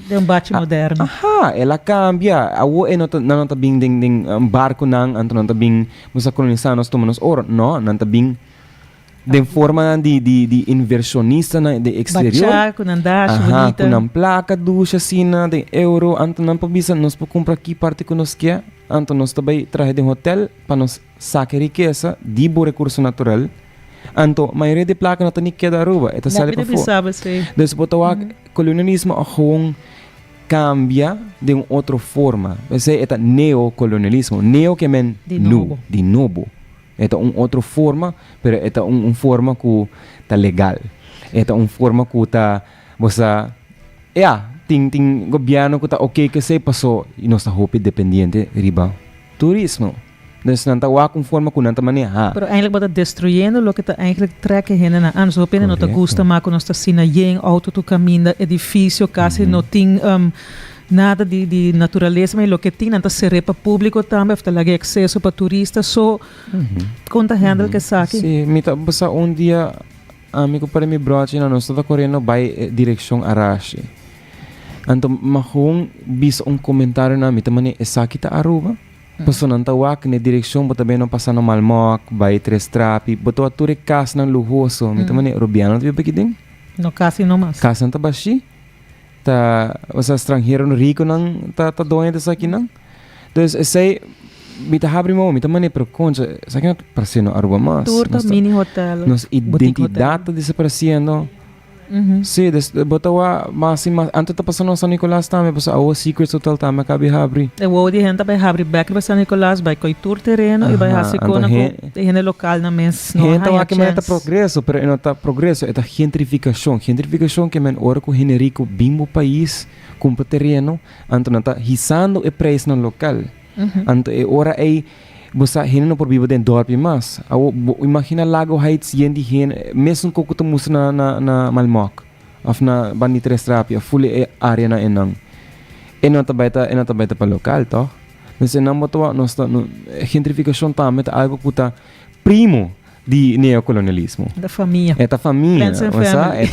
de bate moderno ela cambia awo nanta bing ding barco nang anto nanta bing musa colonizanos tomanos oro no nanta bing de forma de inversionista na de exterior bacha com andash bonita com placa ducha sina de euro anto nan pabisa nos po compra aqui parte que nos quer anto nos também traje de hotel para nos saque riqueza de bo recurso natural. Anto, maioria de placa na tanik da Aruba. Ito sali pa po. Desi botawag, kolonialismo akong cambia de outra forma. Kasi ito neocolonialismo. Neo que men de novo. Ito outra forma, pero ito forma ku ta legal. Ito forma ku ta, basta, ting gobyerno ku ta okay kasi paso, sa hopi dependiente, riba, turismo. Dus dan tawa kung forma ko nanta mania Pero eigenlijk wat het destruindo lo que tá eigenlijk trekken hen na anos so pena nota gusta ma con nossa sina yen auto tu caminda edifício quase no ting nada de natureza mas lo que tem nanta serepa público também after lagi acesso para turistas so conta handle que saque sim mita basta dia amigo para mi broche na nós tá correndo by direção Arashi anto mahung bis comentário na mita mani esakita Aruba paso nang tawak ni direksyon bota beno pasano Malmoc by Tres Trapi boto ature kas ng luhoso mito man Rubiano tabi bakiding no kasi no mas kas ng tabashi ta sa estranghero no rico nang ta donya ta sa kinang Dus sei mita habri mo, mita mani pero concha, sa que no aparecendo Aruba mas. Turta, mini hotel. Nos boutique identidad hotel. desaparecendo. Sí, botawa mas anto ta pasando San Nicolas também, pues a Secrets Hotel também cabe habri. E o de gente vai abrir back para San Nicolás, vai coitur terreno e vai hasi com gente local na mes. Gente wa que meta progresso, pero não tá progresso, é gentrificação. Gentrificação que men ora com generico bimbo país com terreno, anto não tá risando o preço no local. Anto e ora é bosa hina no por vivo den dorpe mas imagina Lago Heights yendi hen mesmo ko kuto musa na Malmok of na Bani Trestrapi fully area na enang enota baita pa local to nese namo to no gentrificação também tá algo puta primo di neocolonialismo da família eta família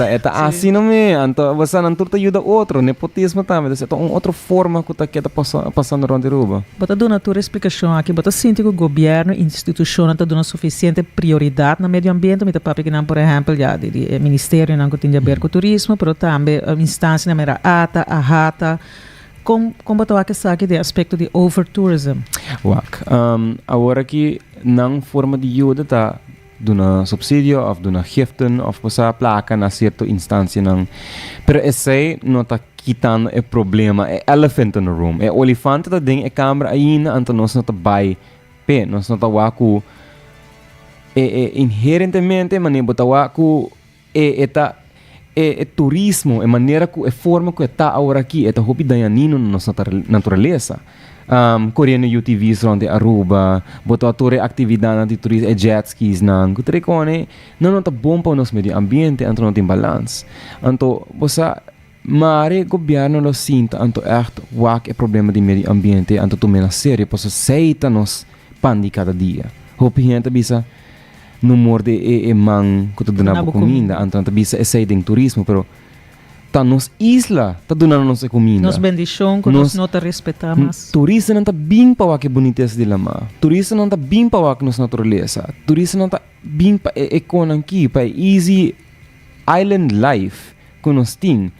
eta assim não me anto você não turta ajuda outro nepotismo também é uma outra forma que tá passando ronde ruba bota dona tua explicação aqui bota sinto que o governo instituição tá dando suficiente prioridade no meio ambiente me tá papi que não por exemplo já de ministério não que tem a ver com turismo pero também a instância na mera AHATA como botou aqui sabe de aspecto de overtourism agora que não forma de ajuda tá duna subsidio of duna giften of sa placa na certa instância não pero esse não tá quitando o problema é elephant in the room é olifante da ding é câmera ainda anto nós não tá bai pe nós não tá waku inherentemente mané bota waku turismo é maneira que é forma que tá agora aqui é tá hobby dayanino na nossa natureza Koreano UTVs ronde Aruba, boto atore atividade de turismo e jet skis nang. Kutrekone, não tá bom para o nosso meio ambiente, anto não tem balance. Anto, bosa, mare governo lo sinta, anto echt wak é problema de meio ambiente, anto tu mena sério, posso seita nos pandi cada dia. Hopi gente bisa no morde e mang kuto dona comida, anto bisa é seita turismo, pero tá nos isla tá donando nossa comida nos bendição que nós não te respeitamos turista não tá bem para o que boniteza de lá turista não tá bem para o que nossa natureza turista não tá bem para economia para easy island life que nós tem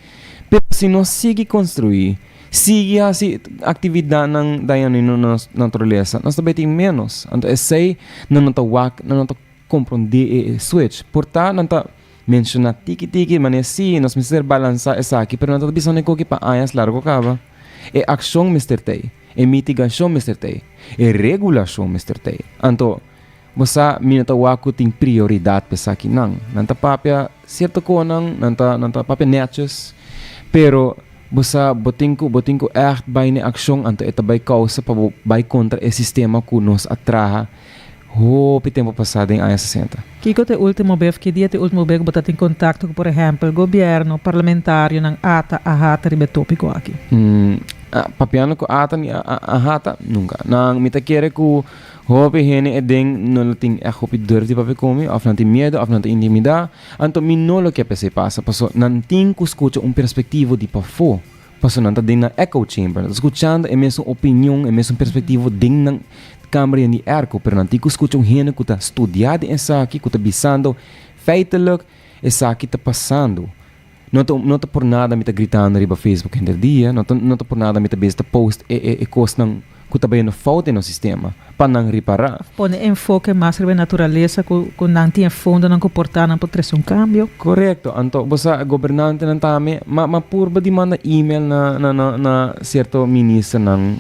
pero se nós seguir construir sigue assim atividade não daí na nossa natureza nós também tem menos então esse não tá não tá compreender switch portanto não tá menciona tiki mané sim nós mister balança essa aqui pero não tá bisão que pa anos largo cava é ação mister tei é mitigação mister tei é regulação mister tei anto você minta waku tem prioridade para aqui não tá papia certo conang não tá papia netches pero você botinko echt by ne ação anto eta by causa pa by contra o sistema que nos atraha Hope tempo passado em anos 60. Kiko te último vez que dia te último vez botar em contato com, por exemplo, governo, parlamentário, nang ata, ahata, ribe tópico aqui. Papiano ko ata ni ahata nunca. Nang mita kere ko hope hene edeng no ting hope dirty papi komi, of nanti medo, of nanti intimidad. Anto minolo que pese passa, paso nanting ko escucho un perspectivo di pafo. Paso nanta ding na echo chamber. Escuchando é mesmo opinião, é mesmo perspectivo ding nang câmara de erco, pero nanti ko escucho gente que está estudando essa aqui, que está bisando feitelijk essa aqui está passando. Não tá por nada me tá gritando riba Facebook entre dia, não tá por nada me tá besta post e coisa não que tá bem falta no sistema para não reparar. Pone enfoque mais sobre natureza com não tinha fundo não comportar não pode ter cambio. Correto. Então, você governante não tá me, ma purba de manda email na certo ministro não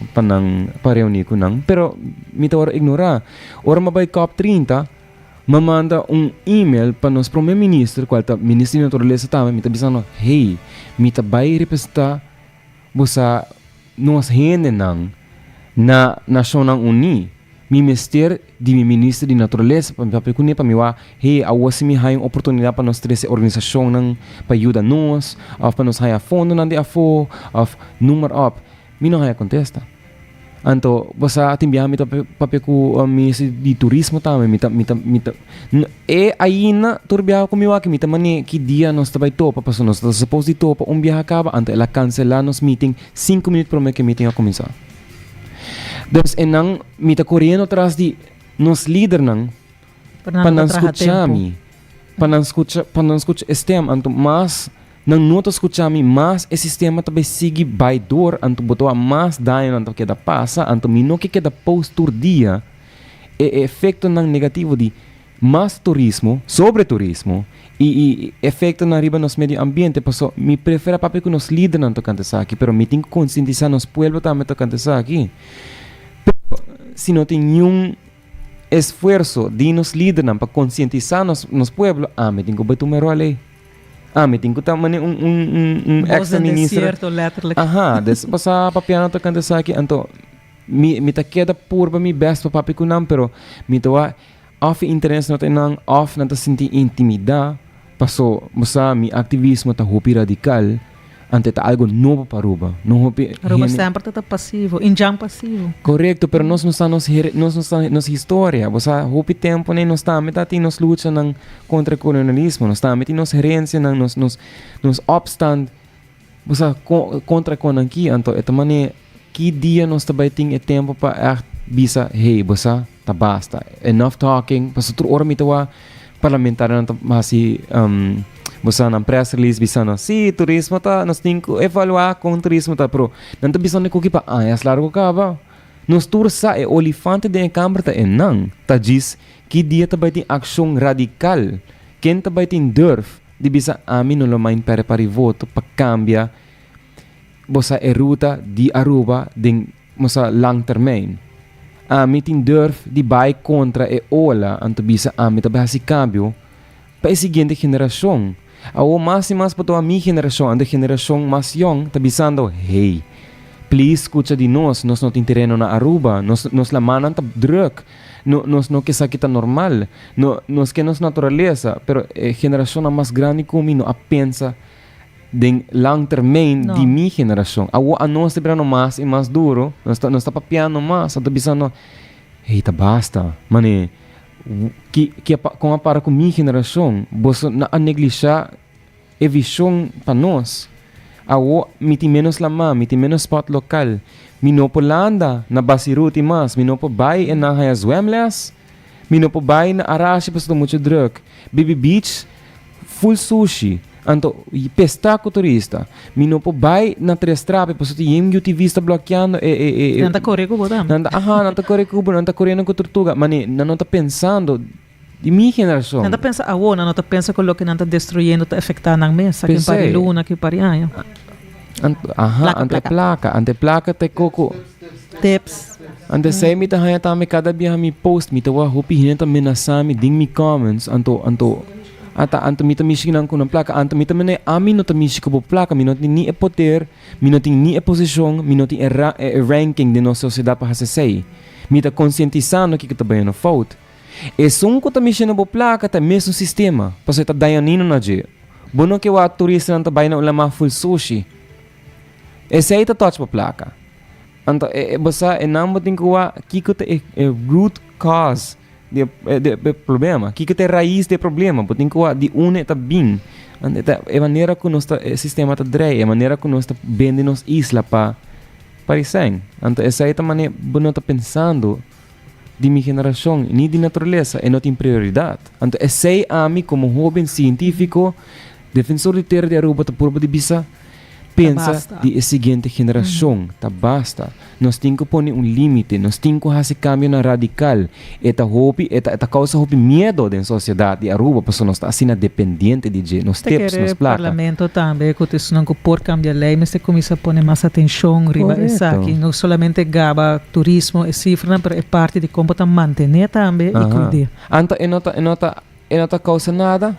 para reunir com não, pero me tá ignorar. Ora mabai COP30 manda email para nosso primeiro-ministro, qual tá ministro de natureza também, me tá dizendo, hey, me tá vai representar você nós gente não na Nacional Uni, mi mister de mi ministro de natureza para perguntar para mim hey, awas mi hay oportunidade para nós ter essa organização não para ajudar nós, ou para nós hay fundo não de afo, ou número up, mi não hay contesta. Anto, você timbia mi papel com ministro de turismo também, mita aí na turbia comigo aqui, mita mani que dia nós trabalha topa, passo nós supposed de topa viaje acaba, anto ela cancelar nos meeting 5 minutos para que meeting a começar. Dus enang mita correndo atrás de nos líder nang para não escutar mi, para não escutar este anto mas Nang noto escuchami mas e sistema tabi sigi baidor anto botoa mas daño anto queda passa anto mino que queda postur dia e efeito nang negativo de mas turismo sobre turismo e efeito na riba nos medio ambiente paso mi prefera papi que nos líder nanto cante aqui pero mi tenho que conscientizar nos pueblo também to cante aqui pero se não tem nenhum esforço de nos líder para conscientizar nos pueblo me tenho que botar uma lei me tenho que também ex-ministro letterlijk. Basta papiano to cante aqui então mi ta queda purba mi best pa papi kunam pero mi tawa off interesse no tenang off na ta sinti intimidad paso basta mi aktivismo ta hopi radical ante ta algo novo para Aruba no hopi Aruba sempre ta passivo injang passivo correcto pero nos história basta hopi tempo ne nos ta metati nos lucha ng contra colonialismo nos ta meti nos herencia ng nos obstand basta contra konanki anto etamane que dia nós também temos tempo para bisa hey basta tá basta enough talking para outro hora mitawa parlamentar na masi basta na press release bisa na si turismo ta nós temos que evaluar com turismo ta pro nanto bisa na kuki pa as largo ka ba nos tour sa olifante de câmara ta enang ta diz que dia também tem ação radical quem também tem durf de bisa amin no main para voto para cambiar bosa ruta di Aruba din mosa lang termijn. Meeting durf di bai contra ola anto bisa ta bahasi cambio pa seguinte geração. Awo mas e mas pato a mi geração, ande geração mas young ta bisando hey. Please escucha di nos no tem terreno na Aruba, nos la manan ta druk. Nos no que sakita normal, nos que nos naturaleza, pero geração mais grande como no a pensa den lang termijn de mi geração. Awo ano se brano mas e mas duro, nós tá papiano mas, ato bisano, hey, tá basta. Mane, que com a para com mi geração, boso na a neglijar e visão pa nós. Awo miti menos lama, miti menos spot local. Minopo landa na basiruti mas, minopo bay na haya zwemles, minopo bay na arashi pasto mucho druk. Baby Beach, full sushi. Anto, pesta ko turista. Minopo bay na tres trape, paso ti yung vista bloqueando. Nanta corre ko bodam. Nanta corre ko bodam, nanta corre ko tortuga. Mani, nanota pensando de mi geração. Nanta pensa nanta pensa ko lo que nanta destruyendo, ta afectando ang mesa, que pari luna, que pari ayo. Ante placa te coco. Tips. Ante say mi ta haya tami kada biya mi post mi tawa hopi hinenta menasami ding mi comments anto anto mita mishinan ko ng plaka anto mita mene amin no tamishi ko po plaka minoti ni poder minoti ni posisyon minoti ranking de nossa sociedade para say mita conscientizando que tabayan no fault sung ko tamishi no po plaka ta mesmo sistema paso ta dayanino na je bono que wa turista nanta bayan na ulama full sushi say ta touch po plaka anto basta enamo ting ko wa kiko ta root cause de problema, que tem raiz de problema, porque que de une tá bem, é maneira que nosso sistema tá drei, é maneira que nós tá vendo nos isla para isso, então essa é a maneira que nós tá pensando de minha geração, nem de natureza, é não tem prioridade, então essa é a mim como jovem científico, defensor de terra de Aruba, tá por de bisa pensa de seguinte geração, tá basta. Nós temos que pôr limite, nós temos que fazer cambio na radical. Eta causa hopi medo da sociedade de Aruba, porque nós está assim dependente de nós temos nos placa. Parlamento também, que isso não por cambiar lei, mas se começa a pôr mais atenção riba essa aqui, não somente gaba turismo e cifra, mas é parte de como tá manter também e cuidar. Anta enota causa nada.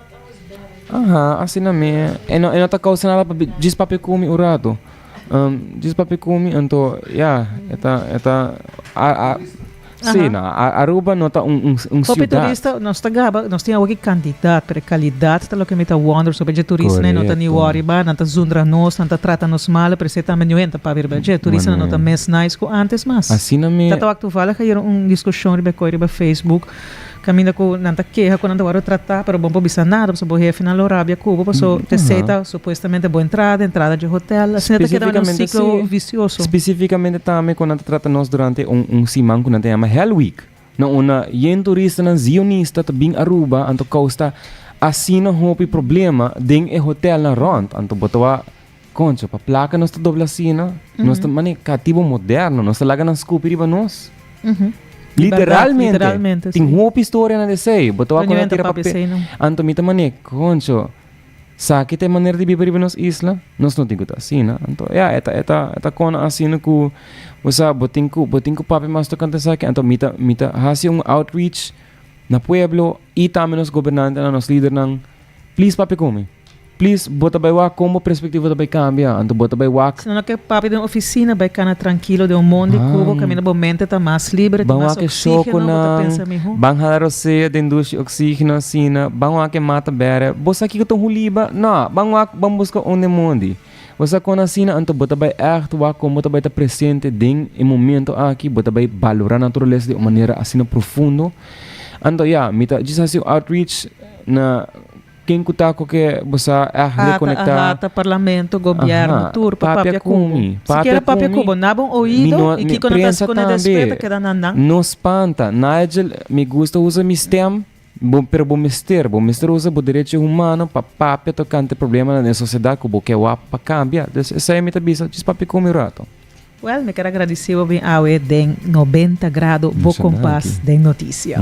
Assim na minha. Eu tá causando nada diz papi kumi urado. Diz papi kumi anto, sim, Aruba nota ciudad. Turista, nós temos aqui candidato, para qualidade, tá lo que me tá wonder sobre o turista, né? Nota ni worry ba, nota zundra nos, nota trata nos mal, para ser também nuenta para ver o turista nota mais nice ko antes mas. Assim na minha. Tá tu fala que era discussão riba Facebook. Caminha com nanta queja com nanta waro tratar, pero bom bisa nada, so bo jefe na Lorabia Cuba, so te aceita supostamente boa entrada de hotel, assim nanta queda num ciclo vicioso. Especificamente também quando nanta trata nós durante semana que nanta chama Hell Week. Na una yen turista na zionista ta bing Aruba anto costa assim não houve problema ding e hotel na rond. Anto botawa concho pa placa nós dobla sina, nós mani cativo moderno, nós laga na scoop riba nós. Literalmente. Tem houve história na desei, botawa com tira papel. Anto mita mani concho. Sakit é maneira de viver riba nos isla, nós não temos assim, né? Então, eta kona assim ku, usa boting ko papi mas to kanta sakit, então mita hasi outreach na pueblo e também nos governantes na nos líder ng please papi come. Please bota bay wak como perspectiva bay cambia, então bota bay wak. Se não quer papi de uma oficina bay cana tranquilo de um mundo cubo caminho bom mente tá mais livre, tá mais oxígeno, bota pensa miho. Bang halaro se de indústria oxígeno sina, bang wak mata bere, bosa aqui que tô huliba, não, bang wak bang busca onde mundi. Bosa kona sina anto bota bay echt wak como bota bay tá presente ding em momento aqui, bota bay valorar a natureza de uma maneira assim profundo. Anto mita diz assim outreach na quem kutako que você reconectar ata parlamento governo tour papia kumi se quer papia kubo nabon oído e que quando tá com a despeita que dá nanang nos panta Nigel me gusta usa mistem pero bom mister usa o direito humano para papia tocante problema na sociedade que que wa para cambiar essa é mita bisa diz papia kumi rato. Well, me quero agradecer bem ao den 90 graus bo compás de notícia.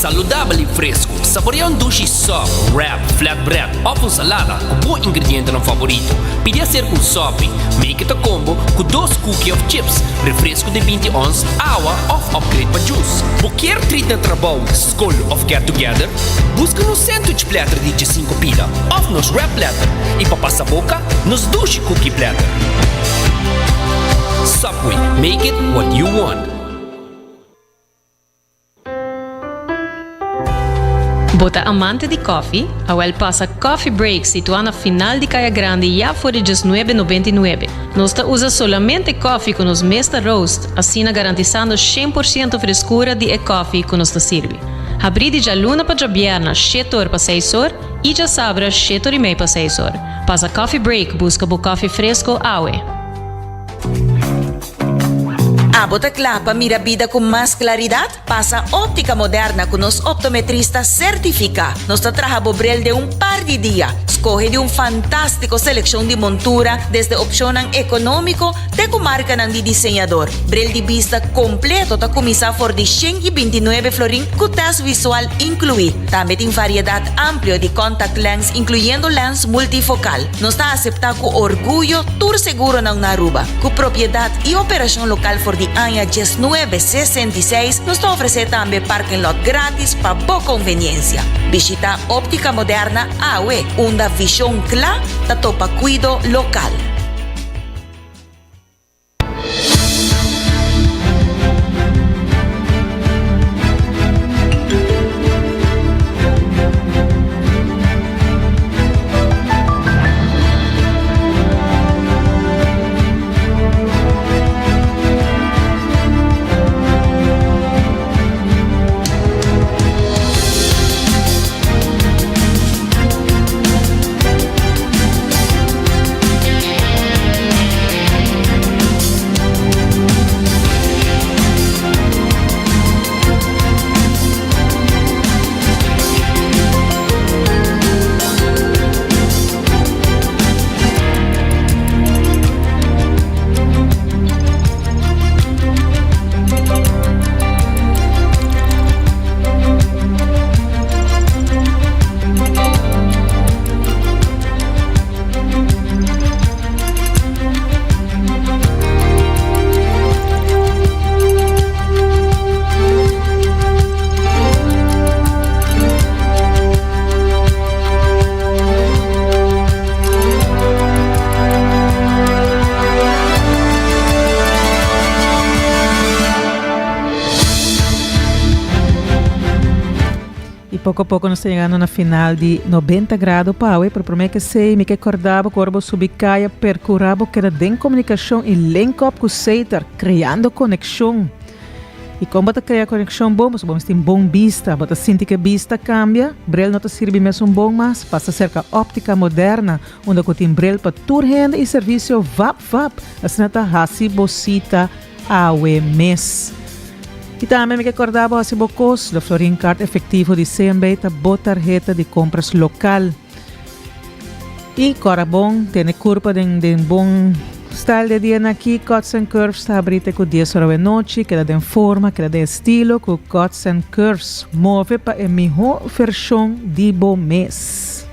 Saludável e fresco. Saboreia dushi soft, wrap, flatbread ou salada com bom ingrediente no favorito. Pide a ser com sopi. Make it a combo com 2 cookies of chips, refresco de 20 ons, água ou upgrade para juice. Quer treat na trabalho, school of get together? Busca no sandwich platter de 5 pila, ou nos wrap platter. E para passar boca, nos dushi cookie platter. Subway, make it what you want. Bota amante de coffee, a passa Coffee Break situado na final de Caia Grande já por $19,99. Nós usa solamente coffee com os mesta roast, assim garantizando 100% frescura de coffee que nos serve. Abrir de luna para jabierna, 7 horas para 6 horas e já sabra 7 horas e meia para 6 horas. Passa Coffee Break, busca o coffee fresco awe. Bota clapa, mira vida com mais claridade? Passa óptica moderna com os optometristas certifica. Nós trabajamos brel de par de dias. Escoge de fantástico seleção de montura, desde opção econômico até com marca de desenhador. Brel de vista completo tá começar por de 129 florin com teste visual incluído. Também tem variedade ampla de contact lens, incluindo lens multifocal. Nós está aceptar com orgulho tour seguro na Aruba. Com propriedade e operação local for de Anya 1966, nos oferece também parking lot grátis para boa conveniência. Visita Óptica Moderna AWE, uma visão clara da topa cuido local. Pouco a pouco nós estamos chegando na final de 90 graus para o problema que sei, me que acordava que o corpo subicaia, percurava que era de comunicação e link up com o Seitar, criando conexão. E como você cria conexão bom, você tem bom vista, você sente que a vista cambia, brel não te serve mesmo bom, mas passa cerca óptica moderna, onde você tem brel para turrenda e serviço VAP, assim está hasi bocita awe mes. E também me recordava hasi bocos, da Florin Card efetivo de CMB, ta boa tarjeta de compras local. E corabon, tem curva de bom style de dia aqui, Cuts and Curves está abrita com 10 horas da noite, que dá forma, que dá estilo, com Cuts and Curves, move para a melhor versão de bom mês.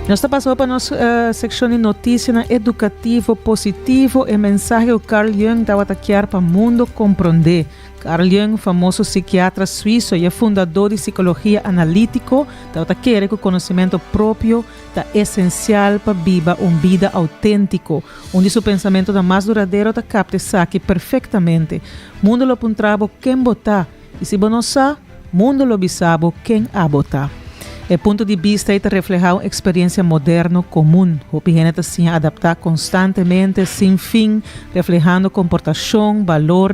Nós estamos passando para a nossa secção de notícias educativo, positivo e mensagem que Carl Jung estava a taquear para o mundo compreender. Carl Jung, famoso psiquiatra suíço e fundador de psicologia analítico, estava a querer que o conhecimento próprio é essencial para viver uma vida autêntica, onde seu pensamento é mais duradouro está capta saque perfeitamente. Mundo lo apuntava quem botar, e se não sabe, mundo lo bisabo quem a botar. O ponto de vista é reflejar uma experiência moderna comum, o que a gente se adaptar constantemente, sem fim, reflejando comportação, valor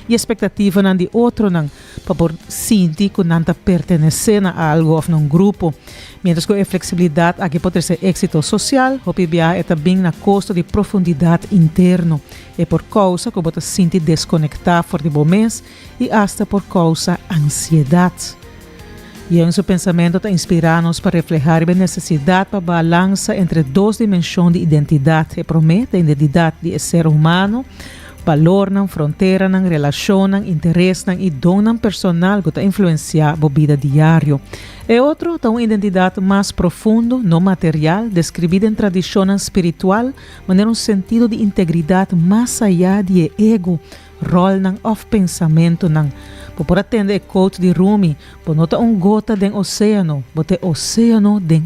e expectativa de outro, para sentir que não pertencer a algo ou a um grupo. Mientras que a flexibilidade aqui pode ser êxito social, o que é também na custo de profundidade interna. É por causa que você se sente desconectado por de bom mês e até por causa ansiedade. E em seu pensamento está inspirar-nos para refletir a necessidade para balança entre duas dimensões de identidade. Promete a identidade de ser humano, valor, fronteira, relação, interesse e dom personal que está influenciar a vida diária. E outro está uma identidade mais profunda, não material, describida em tradição espiritual, mas um sentido de integridade mais allá de ego, rol of pensamento. Por atender o quote de Rumi, por nota gota de oceano, bote oceano de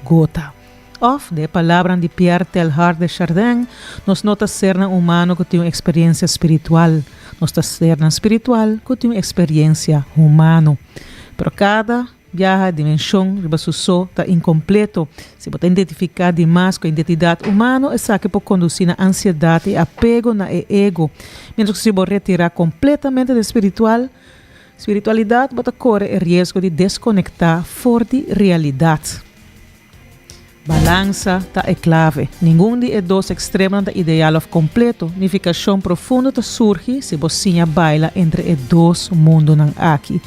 gota. Of, de palavra de Pierre Teilhard de Chardin, nos nota ser humano que tem uma experiência espiritual. Nos está ser espiritual que tem uma experiência humana. Pero cada viaja dimensão riba suso está incompleto. Se você identificar demais com a identidade humana, essa que pode conduzir a ansiedade e apego na ego. Mientras que se você retirar completamente do espiritualidade, você corre o risco de desconectar fora de realidade. Balança é clave. Nenhum de dois extremos é ideal ou completo. Unificação profunda surge se você baila entre os dois mundos aqui.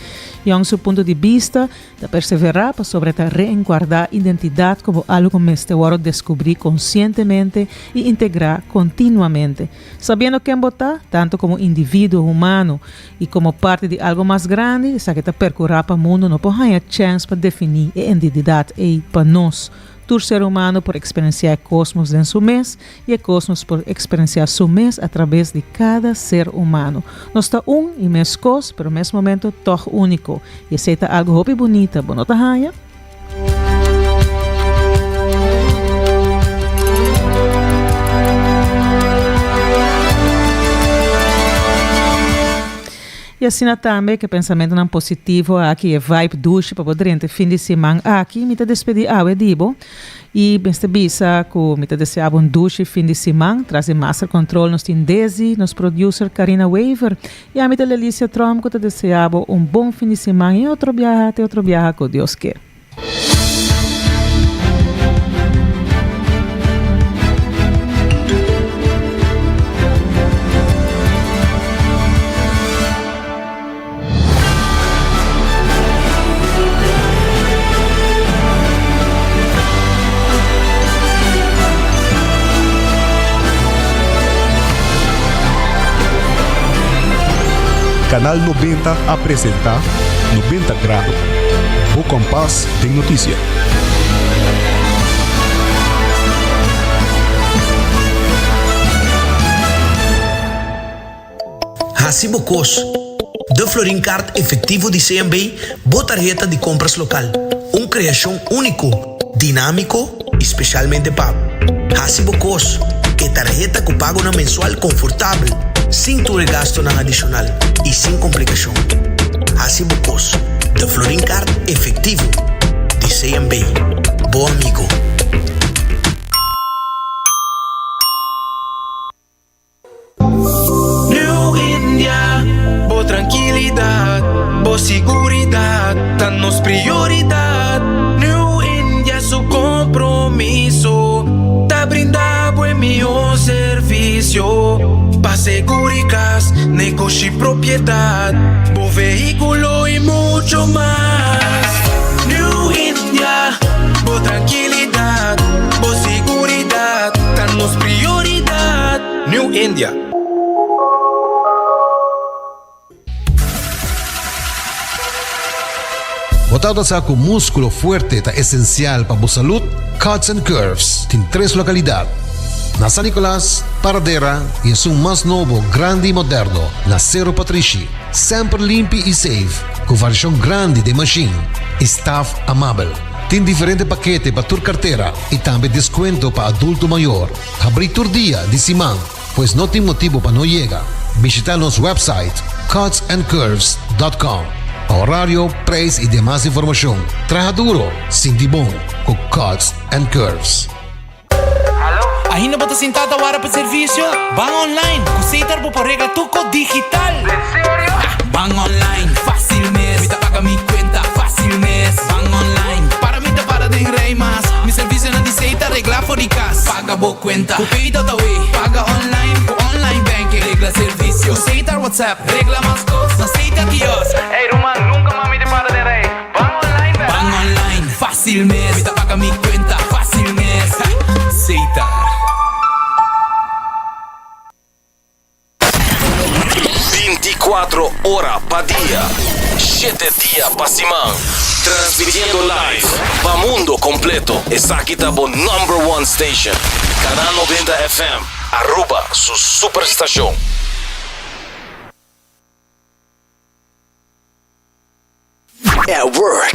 E em seu ponto de vista, de perseverar para sobre reenguardar a identidade como algo que me está descobrir conscientemente e integrar continuamente. Sabendo quem botar, tanto como indivíduo humano e como parte de algo mais grande, essa que está percorrer para o mundo, não pode ter chance para definir a identidade para nós. O ser humano por experienciar o cosmos em seu mês e o cosmos por experienciar seu mês através de cada ser humano. Nós está e mesmo coisa, pero no mesmo momento todo único. E aceita algo hopi bonita, bonota hanha. E assim também que pensamento não positivo aqui é vibe duche para poder fim de semana aqui me te despedir dibo e beste bisa com me te desejar duche fim de semana trazer master control nos tem Desi nos producer Karina Waver e a me te Lelicia Trump que te desejava bom fim de semana e outro viaje com Deus quer. Canal 90 apresenta 90 Grados. O Compás tem notícia. Hasi Bocos. De Florin Card efetivo de CMB, boa tarjeta de compras local. Criação único, dinâmico, especialmente pago. Hasi Bocos. Que tarjeta que pago na mensual confortável. Sem tu gasto não adicional e sem complicação. Hasi Bocos, de Florin Card efetivo de CMB. Bom amigo. danos prioridad. New India su compromiso, te brinda buen mío servicio. Pa' seguricas, negocio y propiedad, bo vehículo y mucho más. New India, bo tranquilidad, bo seguridad, danos prioridad. New India. Botado sa com músculo fuerte ta esencial para a saúde, Cuts and Curves tem 3 localidades. Na San Nicolás, Paradera e em seu mais novo, grande e moderno, na Cerro Patrici. Sempre limpo e safe, com variação grande de machine. Staff amável. Tem diferente paquete para tua carteira e também desconto para adulto maior. Abrir todo dia de semana, pois não tem motivo para não chegar. Visita nosso website cutsandcurves.com. Horário, preço e demais informação. Traja duro, sinti bom, com Cuts and Curves. Ainda bota sentada para o serviço? Van online, aceitar por regla tuco digital. ¿En serio? Van online, fácil mes. Me paga mi cuenta, fácil mes. Van online, para mí te para de rey más. Mi servicio no diceita, regla fóricas. Paga por cuenta, tu pedido da way. Paga online, online banking. Regla servicio, aceitar WhatsApp. Regla más cosas, aceita Dios. Hey Roman, nunca mami te para de rey. Van online, ¿verdad? Van online, fácil mes. Me paga mi cuenta, fácil mes. Aceitar. 24 horas pa' día, 7 días pa' semana. Transmitiendo live pa' mundo completo. Esa aquí está por #1 station. Canal 90 FM. Aruba, su superestación. At work,